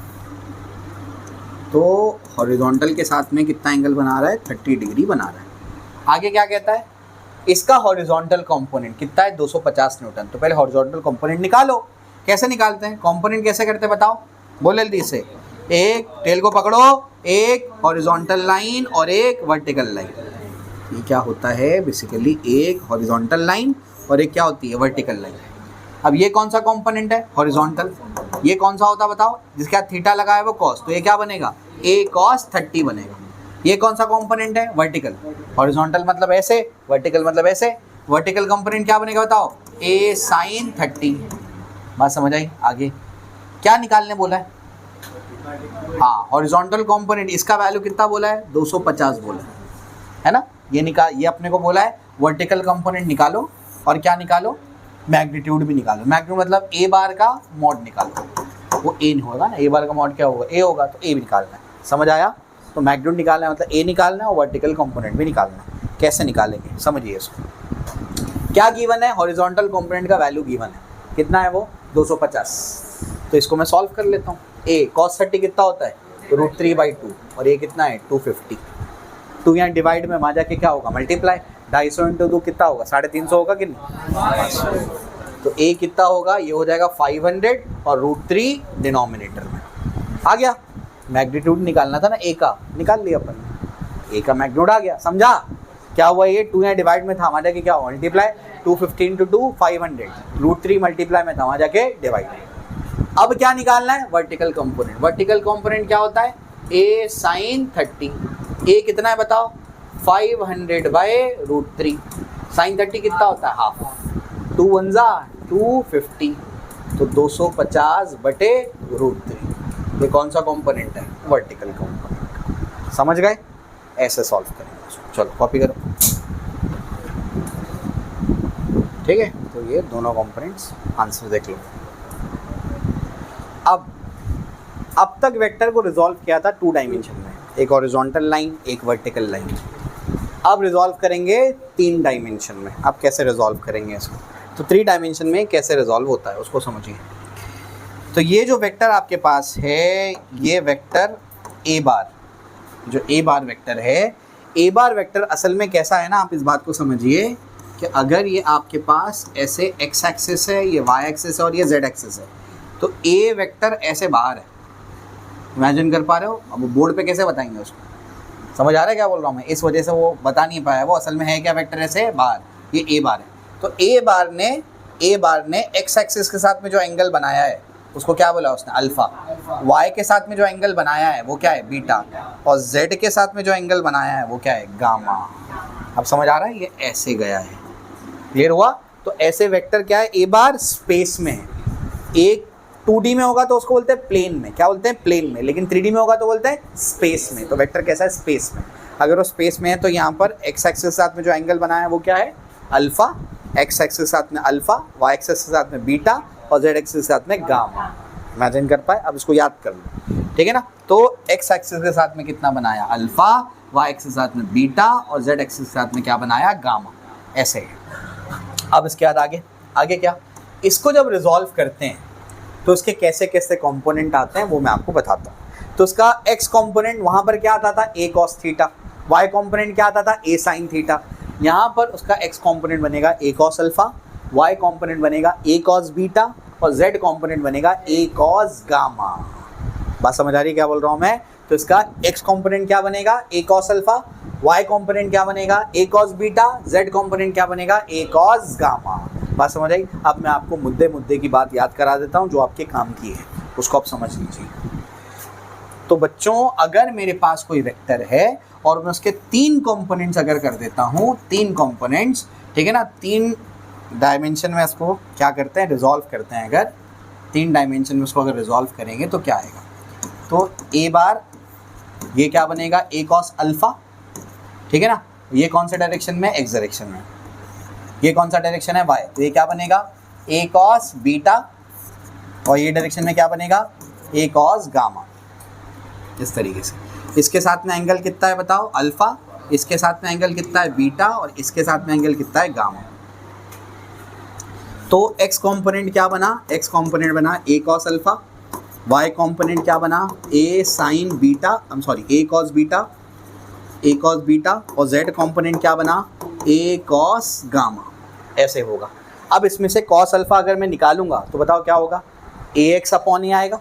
तो हॉरिजॉन्टल के साथ में कितना एंगल बना रहा है 30 डिग्री बना रहा है। आगे क्या कहता है, इसका हॉरिजॉन्टल कंपोनेंट कितना है 250 न्यूटन। तो पहले हॉरिजॉन्टल कंपोनेंट निकालो। कैसे निकालते हैं कंपोनेंट, कैसे करते हैं बताओ, बोल जल्दी से। एक टेल को पकड़ो, एक हॉरिजॉन्टल लाइन और एक वर्टिकल लाइन। ये क्या होता है बेसिकली, एक हॉरिजॉन्टल लाइन और एक क्या होती है वर्टिकल लाइन। अब ये कौन सा कंपोनेंट है हॉरिजॉन्टल, ये कौन सा होता है बताओ, जिसके साथ थीटा लगा है वो कॉस, तो ये क्या बनेगा a cos 30 बनेगा। ये कौन सा कंपोनेंट है वर्टिकल, हॉरिजॉन्टल मतलब ऐसे, वर्टिकल मतलब ऐसे। वर्टिकल कंपोनेंट क्या बनेगा बताओ a sin 30। बात समझ आई। आगे क्या निकालने बोला है, हाँ हॉरिजॉन्टल कंपोनेंट, इसका वैल्यू कितना बोला है 250 बोला है ना। ये अपने को बोला है वर्टिकल कंपोनेंट निकालो और क्या निकालो मैग्नीट्यूड भी निकालो। मैग्नीट्यूड मतलब a बार का मॉड निकालो, वो a नहीं होगा ना, a बार का मॉड क्या होगा a होगा, तो a भी निकालना है। समझ आया। तो मैग्नीट्यूड निकालना है मतलब a निकालना है और वर्टिकल कंपोनेंट भी निकालना है। कैसे निकालेंगे समझिए इसको। क्या गिवन है, हॉरिजॉन्टल कंपोनेंट का वैल्यू गिवन है, कितना है वो 250। तो इसको मैं सॉल्व कर लेता हूँ। a cos 30 कितना होता है √3/2 और ये कितना है 250। 2 यहाँ डिवाइड में वहाँ जाके क्या होगा मल्टीप्लाई, 250 इंटू 2 कितना होगा 350 होगा कि नहीं। तो a कितना होगा, ये हो जाएगा 500 और √3 डिनोमिनेटर में आ गया। मैग्नीट्यूड निकालना था ना a का, निकाल लिया अपन, a का मैग्नीट्यूड आ गया। समझा क्या हुआ, ये 2 यहाँ डिवाइड में था वहाँ जाके क्या हुआ मल्टीप्लाई, 250 इंटू 2 500, √3 मल्टीप्लाई में था वहाँ जाके डिवाइड। अब क्या निकालना है वर्टिकल कंपोनेंट। वर्टिकल कंपोनेंट क्या होता है a sin 30। a कितना है बताओ 500/√3। sin 30 कितना होता है हाफ, 2 1 250, तो 250/√3। ये कौन सा कंपोनेंट है वर्टिकल कंपोनेंट। समझ गए, ऐसे सॉल्व करेंगे। चलो कॉपी करो, ठीक है। तो ये दोनों कंपोनेंट्स आंसर देख लो। अब तक वेक्टर को रिजॉल्व किया था 2 डायमेंशन में, एक हॉरिजॉन्टल लाइन एक वर्टिकल लाइन। अब रिजॉल्व करेंगे 3 डायमेंशन में। अब कैसे रिजॉल्व करेंगे इसको, तो 3 डायमेंशन में कैसे रिजॉल्व होता है उसको समझिए। तो ये जो वेक्टर आपके पास है, ये वेक्टर ए बार, जो ए बार वेक्टर है, ए बार वेक्टर असल में कैसा है ना, आप इस बात को समझिए कि अगर ये आपके पास ऐसे एक्स एक्सिस है, ये वाई एक्सिस है और ये जेड एक्सिस है, तो ए वेक्टर ऐसे बाहर है। इमेजिन कर पा रहे हो? अब बोर्ड पे कैसे बताएंगे उसको? समझ आ रहा है क्या बोल रहा हूँ मैं? इस वजह से वो बता नहीं पाया, वो असल में है क्या वेक्टर ऐसे बाहर, ये ए बार है। तो ए बार ने एक्स एक्सिस के साथ में जो एंगल बनाया है उसको क्या बोला उसने? अल्फा। वाई के साथ में जो एंगल बनाया है वो क्या है? बीटा। और जेड के साथ में जो एंगल बनाया है वो क्या है? गामा। अब समझ आ रहा है? ये ऐसे गया है, क्लियर हुआ? तो ऐसे वेक्टर क्या है? ए बार स्पेस में है। एक 2D में होगा तो उसको बोलते हैं प्लेन में, क्या बोलते हैं? प्लेन में। लेकिन 3D में होगा तो बोलते हैं स्पेस में। तो वेक्टर कैसा है? स्पेस में। अगर वो स्पेस में है तो यहाँ पर एक्स एक्सिस के साथ में जो एंगल बनाया है वो क्या है? अल्फा। एक्स एक्सिस के साथ में अल्फा, वाई एक्सिस के साथ में बीटा और जेड एक्सिस के साथ में गामा। इमेजिन कर पाए? अब इसको याद कर लो, ठीक है ना? तो एक्स एक्सिस के साथ में कितना बनाया? अल्फा। वाई एक्सिस के साथ में बीटा और जेड एक्सिस के साथ में क्या बनाया? गामा। ऐसे है। अब इसके बाद आगे क्या? इसको जब रिजॉल्व करते हैं तो इसके कैसे कैसे कंपोनेंट आते हैं वो मैं आपको बताता हूँ। तो इसका एक्स कंपोनेंट वहाँ पर क्या आता था? ए कॉस थीटा। वाई कंपोनेंट क्या आता था? ए साइन थीटा। यहाँ पर उसका एक्स कंपोनेंट बनेगा ए कॉस अल्फा, वाई कंपोनेंट बनेगा ए कॉस बीटा और जेड कंपोनेंट बनेगा ए कॉस गामा। बात समझ आ रही है क्या बोल रहा हूँ मैं? तो इसका एक्स कंपोनेंट क्या बनेगा? ए कॉस अल्फा। वाई कंपोनेंट क्या बनेगा? ए कॉस बीटा। जेड कंपोनेंट क्या बनेगा? ए कॉस गामा। बात समझ आई? अब मैं आपको मुद्दे की बात याद करा देता हूँ जो आपके काम की है, उसको आप समझ लीजिए। तो बच्चों, अगर मेरे पास कोई वेक्टर है और मैं उसके 3 कंपोनेंट्स अगर कर देता हूँ, 3 कंपोनेंट्स, ठीक है ना, 3 डायमेंशन में इसको क्या करते हैं? रिजॉल्व करते हैं। अगर 3 डायमेंशन में उसको अगर रिजॉल्व करेंगे तो क्या आएगा? तो ए बार ये क्या बनेगा? ए कॉस अल्फा, ठीक है ना? ये कौन सा डायरेक्शन में? एक्स डायरेक्शन में। ये कौन सा डायरेक्शन है? वाई। तो ये क्या बनेगा? ए कॉस बीटा। और ये डायरेक्शन में क्या बनेगा? ए कॉस गामा। इस तरीके से। इसके साथ में एंगल कितना है बताओ? अल्फा। इसके साथ में एंगल कितना है? बीटा। और इसके साथ में एंगल कितना है? गामा। तो एक्स कंपोनेंट क्या बना? एक्स कंपोनेंट बना ए कॉस अल्फा। वाई कंपोनेंट क्या बना? ए साइन बीटा, ए कॉस बीटा, ए कॉस बीटा। और जेड कंपोनेंट क्या बना? ए कॉस गामा। ऐसे होगा। अब इसमें से कॉस अल्फा अगर मैं निकालूंगा तो बताओ क्या होगा? ए एक्स अपॉन ए आएगा।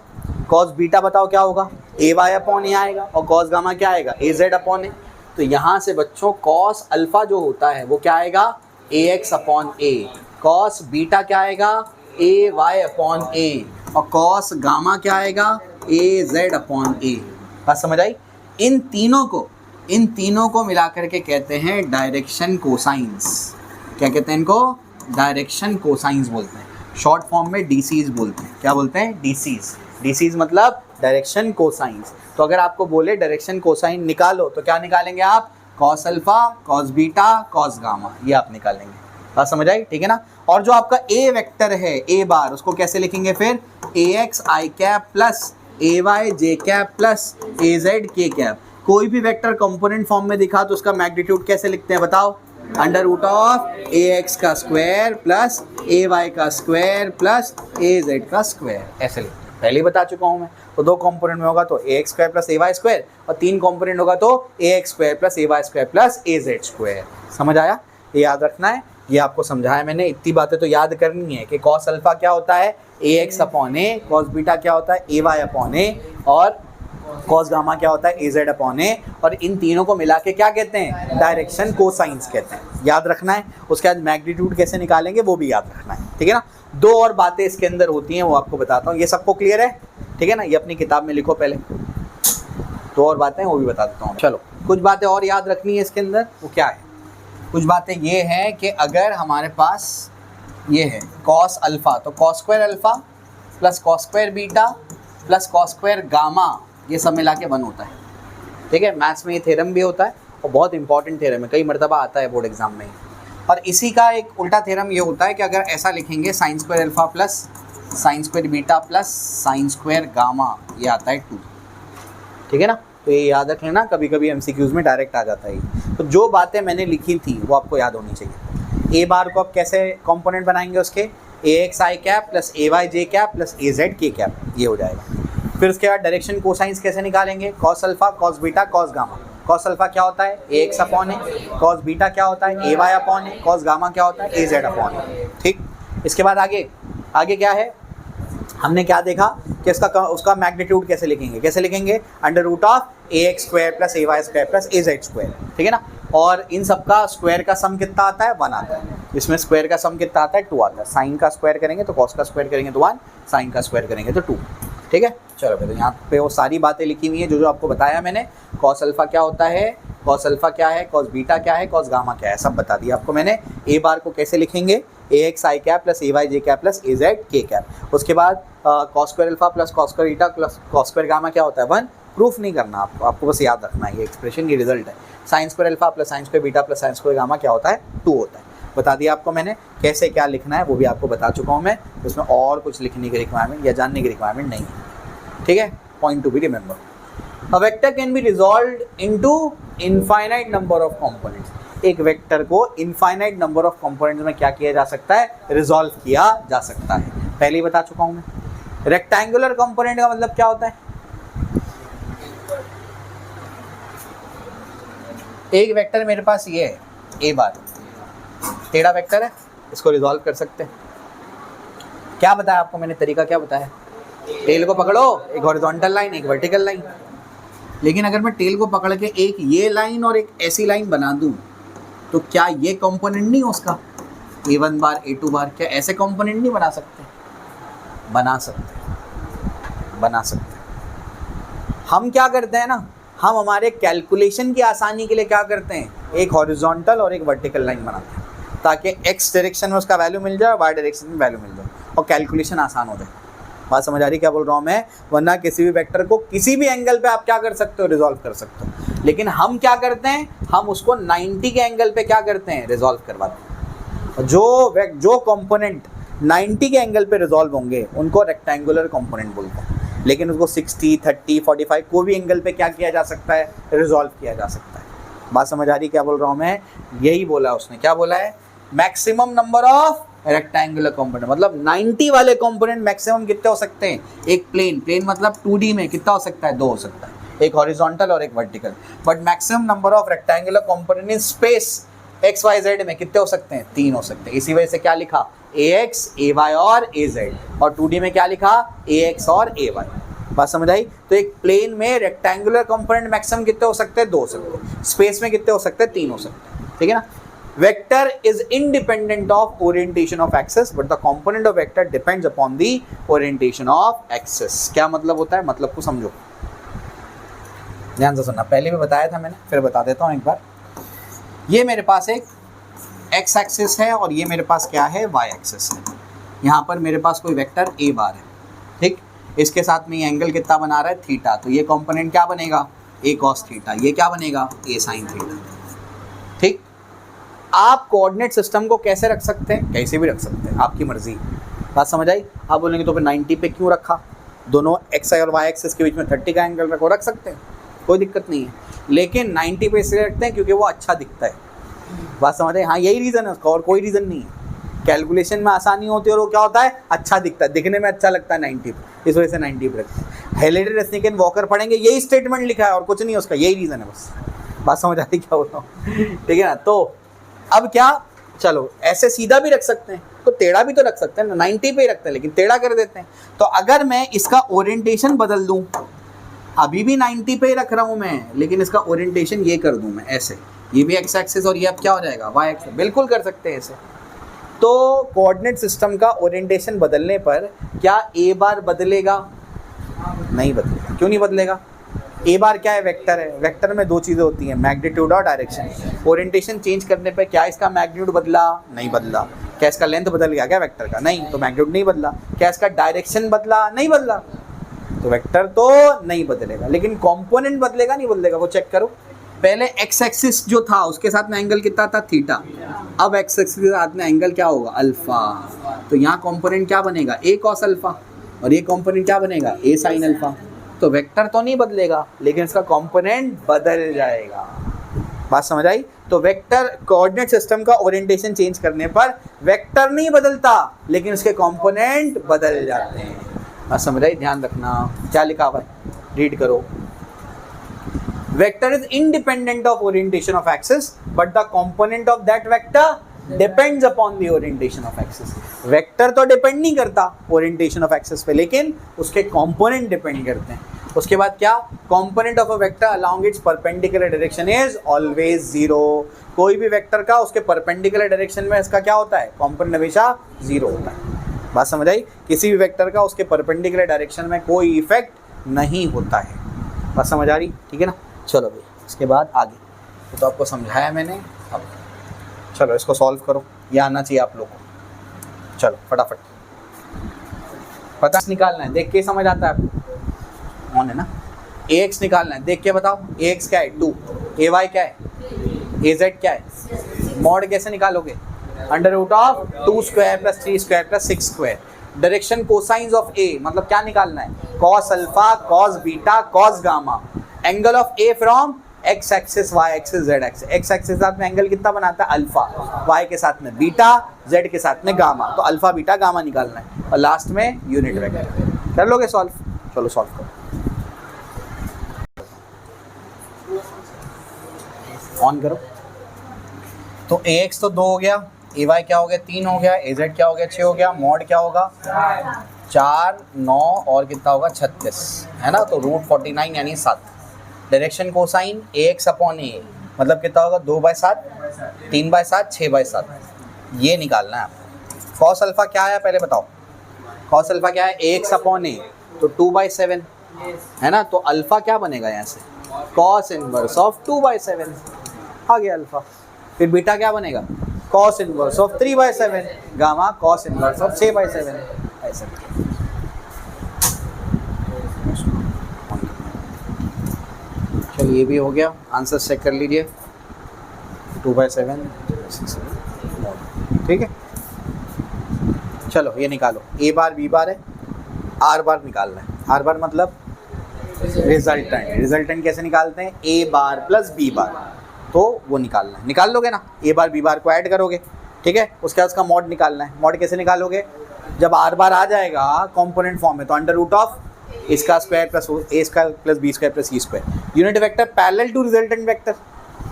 कॉस बीटा बताओ क्या होगा? ए वाई अपॉन ए आएगा। और कॉस गामा क्या आएगा? ए जेड अपॉन ए। तो यहाँ से बच्चों कॉस अल्फा जो होता है वो क्या आएगा? A x upon A. Cos beta क्या आएगा? ए वाई अपॉन ए। और कॉस गामा क्या आएगा? ए जेड अपॉन ए। बात समझ आई? इन तीनों को मिला करके कहते हैं डायरेक्शन कोसाइंस। क्या कहते हैं इनको? डायरेक्शन कोसाइंस बोलते हैं। शॉर्ट फॉर्म में डीसीज बोलते हैं। क्या बोलते हैं? डीसीज। डीसीज मतलब डायरेक्शन कोसाइंस। तो अगर आपको बोले डायरेक्शन कोसाइन निकालो तो क्या निकालेंगे आप? Cos alpha, cos beta, cos gamma, ये आप निकालेंगे। बात समझ आई? ठीक है ना? और जो आपका ए वेक्टर है ए बार, उसको कैसे लिखेंगे फिर? ए x I cap plus a Y J cap plus a Z के कैप। कोई भी वेक्टर कंपोनेंट फॉर्म में दिखा तो उसका मैग्नीट्यूड कैसे लिखते हैं बताओ? Under root of a x का स्क्वायर प्लस ए वाई का स्क्वायर प्लस ए जेड का स्क्वायर। ऐसे लिखते हैं, पहले ही बता चुका हूँ मैं। तो 2 कंपोनेंट में होगा तो ए x square plus a y square, और 3 कंपोनेंट होगा तो ए x square plus a y square plus a z square. समझ आया? ये याद रखना है, ये आपको समझाया मैंने। इतनी बातें तो याद करनी है कि कॉस अल्फा क्या होता है? ए एक्स अपॉन ए। कॉस बीटा क्या होता है? ए वाई अपॉन ए। और कॉस गामा क्या होता है? ए जेड अपॉन ए। और इन तीनों को मिला के क्या कहते हैं? डायरेक्शन कोसाइंस कहते हैं। याद रखना है। उसके बाद मैग्नीट्यूड कैसे निकालेंगे वो भी याद रखना है, ठीक है ना? 2 और बातें इसके अंदर होती हैं, वो आपको बताता हूँ। ये सबको क्लियर है? ठीक है ना? ये अपनी किताब में लिखो पहले। 2 और बातें वो भी बता देता हूँ। चलो, कुछ बातें और याद रखनी है इसके अंदर। वो क्या है? कुछ बातें ये हैं कि अगर हमारे पास ये है कॉस अल्फ़ा, तो cos square alpha plus cos square beta plus cos square gamma, ये सब मिला के 1 होता है। ठीक है? मैथ्स में ये थ्योरम भी होता है और बहुत इंपॉर्टेंट थ्योरम है, कई मरतबा आता है बोर्ड एग्जाम में। और इसी का एक उल्टा थ्योरम ये होता है कि अगर ऐसा लिखेंगे sine square alpha plus sine square beta plus sine square gamma, ये आता है 2। ठीक है ना? तो ये याद रख लेना, कभी कभी एमसीक्यूज़ में डायरेक्ट आ जाता है। तो जो बातें मैंने लिखी थी वो आपको याद होनी चाहिए। ए बार को आप कैसे कंपोनेंट बनाएंगे उसके, ए x I cap plus a Y J cap plus a Z के कैप, ये हो जाएगा। फिर उसके बाद डायरेक्शन कोसाइंस कैसे निकालेंगे, cos alpha cos beta cos gamma. Cos alpha क्या होता है, ए एक्स अपॉन है, कॉस बीटा क्या होता है, ए वाई अपॉन है, कॉस गामा क्या होता है, ए जेड अपॉन है। ठीक, इसके बाद आगे क्या है, हमने क्या देखा कि उसका मैग्नीट्यूड कैसे लिखेंगे, under root of a x square plus a y square plus a z square, ठीक है ना। और इन सबका स्क्वायर का सम कितना आता है, 1 आता है। इसमें स्क्वायर का सम कितना आता है, 2 आता है। साइन का स्क्वायर करेंगे तो कॉस का स्क्वायर करेंगे तो 1, साइन का स्क्वायर करेंगे तो 2, ठीक है। चलो फिर यहाँ पे वो सारी बातें लिखी हुई हैं जो आपको बताया मैंने। कॉस अल्फा क्या होता है, कॉस अल्फा क्या है, कॉस बीटा क्या है, कॉस गामा क्या है, सब बता दिया आपको मैंने। ए बार को कैसे लिखेंगे, ए x I cap plus a Y J cap plus a Z के कैप। उसके बाद cos square alpha plus cos square beta plus cos square gamma क्या होता है, 1। प्रूफ नहीं करना आपको बस याद रखना है ये एक्सप्रेशन, ये रिजल्ट है। Sine square alpha plus sine square beta plus sine square gamma क्या होता है, 2 होता है। बता दिया आपको मैंने कैसे क्या लिखना है, वो भी आपको बता चुका हूँ मैं। उसमें और कुछ लिखने की रिक्वायरमेंट या जानने की रिक्वायरमेंट नहीं है, ठीक है। Point to be remember, a vector can be resolved into infinite number of components. एक वेक्टर को इनफाइनाइट नंबर ऑफ कंपोनेंट्स में क्या किया जा सकता है, रिजॉल्व किया जा सकता है। पहले ही बता चुका हूँ मैं। रेक्टेंगुलर कंपोनेंट का मतलब क्या होता है, एक वेक्टर मेरे पास ये है ए बार, टेढ़ा वेक्टर है, इसको रिजॉल्व कर सकते हैं। क्या बताया आपको मैंने, तरीका क्या बताया, टेल को पकड़ो, एक हॉरिजॉन्टल लाइन एक वर्टिकल लाइन। लेकिन अगर मैं टेल को पकड़ के एक ये लाइन और एक ऐसी लाइन बना दूं तो क्या ये कंपोनेंट नहीं हो उसका, A1 बार A2 बार, क्या ऐसे कंपोनेंट नहीं बना सकते, बना सकते। हम क्या करते हैं ना, हम हमारे कैलकुलेशन की आसानी के लिए क्या करते हैं, एक हॉरिजॉन्टल और एक वर्टिकल लाइन बनाते हैं ताकि एक्स डायरेक्शन में उसका वैल्यू मिल जाए, वाई डायरेक्शन में वैल्यू मिल जाए और कैलकुलेशन आसान हो जाए। बात समझ आ रही क्या बोल रहा हूँ मैं। वरना किसी भी वेक्टर को किसी भी एंगल पे आप क्या कर सकते हो, रिजॉल्व कर सकते हो। लेकिन हम क्या करते हैं, हम उसको 90 के एंगल पे क्या करते हैं, रिजॉल्व करवाते हैं। जो कंपोनेंट 90 के एंगल पे रिजॉल्व होंगे उनको रेक्टेंगुलर कंपोनेंट बोलते हैं। लेकिन उसको 60, 30, 45 कोई भी एंगल पे क्या किया जा सकता है, रिजॉल्व किया जा सकता है। बात समझ आ रही क्या बोल रहा हूँ मैं, यही बोला उसने, क्या बोला है, maximum number of rectangular component, मतलब 90 वाले कंपोनेंट मैक्सिमम कितने हो सकते हैं, एक प्लेन मतलब 2D में कितना हो सकता है, 2 हो सकता है, एक हॉरिजॉन्टल और एक vertical. But maximum number of rectangular component in space x y z में कितने हो सकते हैं, 3 हो सकते हैं। इसी वजह से क्या लिखा, AX, AY और AZ, और 2D में क्या लिखा, AX और AY। बात समझ आई। तो एक प्लेन में रेक्टेंगुलर कंपोनेंट मैक्सिमम कितने हो सकते हैं, 2 हो सकते हैं। स्पेस में कितने हो सकते हैं, 3 हो सकते हैं, ठीक है ना। Vector is independent of orientation of axis but the component of vector depends upon the orientation of axis. क्या मतलब होता है, मतलब को समझो, ध्यान से सुनना। पहले भी बताया था मैंने, फिर बता देता हूँ एक बार। ये मेरे पास एक एक्स एक्सिस है और ये मेरे पास क्या है, वाई एक्सिस है। यहाँ पर मेरे पास कोई वेक्टर ए बार है, ठीक। इसके साथ में ये एंगल कितना बना रहा है, थीटा। तो ये कंपोनेंट क्या बनेगा, ए कॉस थीटा। ये क्या बनेगा, ए साइन थीटा, ठीक। आप कोऑर्डिनेट सिस्टम को कैसे रख सकते हैं, कैसे भी रख सकते हैं, आपकी मर्जी। बात समझ आई। आप बोलेंगे तो फिर 90 पे क्यों रखा, दोनों एक्स और वाई एक्सिस के बीच में 30 का एंगल रखो, रख सकते हैं, कोई दिक्कत नहीं है। लेकिन 90 पे इसलिए रखते हैं क्योंकि वो अच्छा दिखता है। बात समझ रहे हैं, हाँ यही रीज़न है उसका, और कोई रीज़न नहीं है। कैलकुलेशन में आसानी होती है और वो क्या होता है, अच्छा दिखता है, दिखने में अच्छा लगता है 90 पे, इस वजह से 90 पे रखते हैं। हेलेडर रेसनिक एंड वॉकर पढ़ेंगे, यही स्टेटमेंट लिखा है और कुछ नहीं, उसका यही रीज़न है बस। बात समझ आती क्या बोल रहा हूँ, ठीक है ना। तो अब क्या, चलो ऐसे सीधा भी रख सकते हैं, तो टेढ़ा भी तो रख सकते हैं ना, 90 पे ही रखते हैं लेकिन टेढ़ा कर देते हैं। तो अगर मैं इसका ओरिएंटेशन बदल दूं, अभी भी 90 पे ही रख रहा हूं मैं, लेकिन इसका ओरिएंटेशन ये कर दूं मैं ऐसे, ये भी एक्स एक्सिस और ये अब क्या हो जाएगा, वाई एक्सिस, बिल्कुल कर सकते हैं ऐसे। तो कोऑर्डिनेट सिस्टम का ओरिएंटेशन बदलने पर क्या ए बार बदलेगा, नहीं बदलेगा। क्यों नहीं बदलेगा, ए बार क्या है, वेक्टर है। वेक्टर में 2 चीज़ें होती हैं, मैग्नीट्यूड और डायरेक्शन। ओरिएंटेशन चेंज करने पे क्या इसका मैग्नीट्यूड बदला, नहीं बदला। क्या इसका लेंथ बदल गया क्या वेक्टर का, नहीं, तो मैग्नीट्यूड नहीं बदला। क्या इसका डायरेक्शन बदला, नहीं बदला, तो वेक्टर तो नहीं बदलेगा। लेकिन कंपोनेंट बदलेगा, नहीं बदलेगा, वो चेक करो। पहले एक्स एक्सिस जो था उसके साथ में एंगल कितना था, थीटा। अब एक्स एक्सिस के साथ में एंगल क्या होगा, अल्फा। तो यहाँ कंपोनेंट क्या बनेगा, ए कॉस अल्फा, और ये कंपोनेंट क्या बनेगा, ए साइन अल्फा। तो वेक्टर तो नहीं बदलेगा लेकिन इसका कंपोनेंट बदल जाएगा। बात समझ आई? तो वेक्टर कोऑर्डिनेट सिस्टम का ओरिएंटेशन चेंज करने पर वेक्टर नहीं बदलता लेकिन उसके कंपोनेंट बदल जाते हैं। बात समझ आई? ध्यान रखना क्या लिखा हुआ है, रीड करो। Vector is independent of orientation of axis but the component of that vector depends upon the orientation of axis. Vector तो डिपेंड नहीं करता ओरिएंटेशन ऑफ एक्सिस पे, लेकिन उसके कंपोनेंट डिपेंड करते हैं। उसके बाद क्या, component of a vector along it's perpendicular direction is always zero. कोई भी वेक्टर का उसके परपेंडिकुलर डायरेक्शन में इसका क्या होता है, कंपोनेंट हमेशा जीरो होता है। बात समझ आई? किसी भी वेक्टर का उसके परपेंडिकुलर डायरेक्शन में कोई इफेक्ट नहीं होता है। बात समझ आ रही? ठीक है ना। चलो भाई, इसके बाद आगे तो आपको समझाया मैंने, अब चलो इसको सॉल्व करो, ये आना चाहिए आप लोग को। चलो फटाफट, पता निकालना है, देख के समझ आता है आपको, ऑन है ना। ax निकालना है, देख के बताओ। ax क्या है 2, ay क्या है, az क्या है, मॉड कैसे निकालोगे, under root of 2 square plus 3 square plus 6 square. Direction cosines of a मतलब क्या निकालना है, cos alpha cos beta cos gamma. Angle of a from x axis y axis z axis. x axis के साथ में angle कितना बनाता है, अल्फा, y के साथ में बीटा, z के साथ में गामा। तो अल्फा बीटा गामा निकालना है और लास्ट में यूनिट वेक्टर। कर लोगे सॉल्व? चलो सॉल्व करो, ऑन करो। तो ax तो 2 हो गया, ay क्या हो गया 3 हो गया, az क्या हो गया 6 हो गया, मॉड क्या होगा 4 9 और कितना होगा 36, है ना। तो रूट 49 यानी 7। Direction cosine ax upon a मतलब कितना होगा 2/7, 3/7, 6/7, ये निकालना है आपको। कॉस अल्फा क्या है पहले बताओ, कॉस अल्फा क्या है ax अपॉन a तो 2/7 है ना। तो अल्फा क्या बनेगा यहाँ से, कॉस इनवर्स ऑफ 2/7 आ गया अल्फा। फिर बीटा क्या बनेगा, cos inverse of 3/7, gamma cos inverse of 6/7, ऐसा। चलो ये भी हो गया, आंसर चेक कर लीजिए 2/7, 6/7, ठीक है। चलो ये निकालो, a बार b बार है, r बार निकालना है। r बार मतलब रिजल्टेंट। रिजल्टेंट कैसे निकालते हैं, a बार प्लस b बार, तो वो निकालना है। निकाल लोगे ना, a बार b बार को ऐड करोगे, ठीक है। उसके बाद उसका मॉड निकालना है। मॉड कैसे निकालोगे, जब r बार आ जाएगा कंपोनेंट फॉर्म में तो अंडर रूट ऑफ इसका square plus a square plus b square plus c square. Unit vector parallel to resultant vector,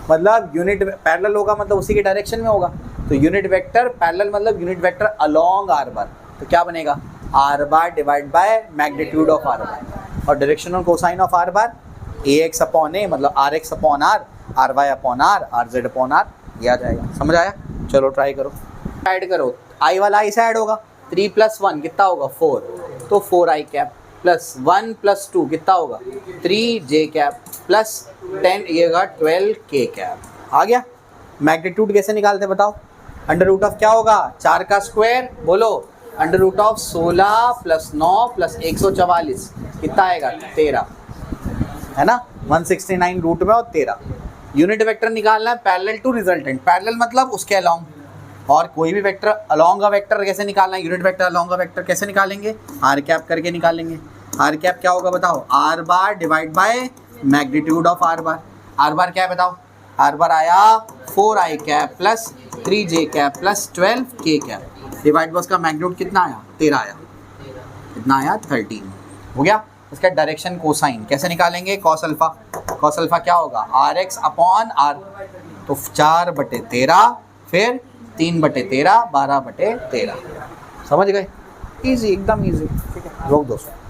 मतलब यूनिट पैरेलल होगा मतलब उसी के डायरेक्शन में होगा। तो यूनिट वेक्टर पैरेलल मतलब unit vector along r bar, तो क्या बनेगा r bar divide by magnitude of r bar, और डायरेक्शन और cosine of r bar ax upon a मतलब rx upon r, ry upon r, rz upon r, ये आ जाएगा। समझ आया? चलो ट्राई करो, ऐड करो, i वाला i से ऐड होगा, 3 + 1 कितना होगा 4, तो 4i कैप प्लस 1 + 2 कितना होगा 3j कैप प्लस 10 ये होगा 12k कैप। आ गया। मैग्नीट्यूड कैसे निकालते बताओ, अंडर रूट ऑफ क्या होगा 4 का स्क्वायर, बोलो अंडर रूट ऑफ 16 + 9 + 144 कितना आएगा 13, है ना। 169 रूट में और 13। यूनिट वेक्टर निकालना है पैरेलल टू रिजल्टेंट, पैरेलल मतलब उसके अलोंग, और कोई भी वेक्टर अलोंग अ वेक्टर कैसे निकालना है, unit vector along a vector कैसे निकालेंगे, आर कैप करके निकालेंगे। आर कैप क्या होगा बताओ, are bar divide by magnitude of are bar. Are बार क्या है बताओ, आर बार आया 4i cap plus 3j cap plus 12k cap, divide by उसका मैग्नीट्यूड कितना आया 13 आया, कितना आया 13 हो गया। इसका डायरेक्शन कोसाइन कैसे निकालेंगे, कॉस अल्फा। कॉस अल्फा क्या होगा rx अपॉन r, तो 4/13 फिर 3/13 12/13। समझ गए, इजी एकदम इजी, ठीक है। रोक दो।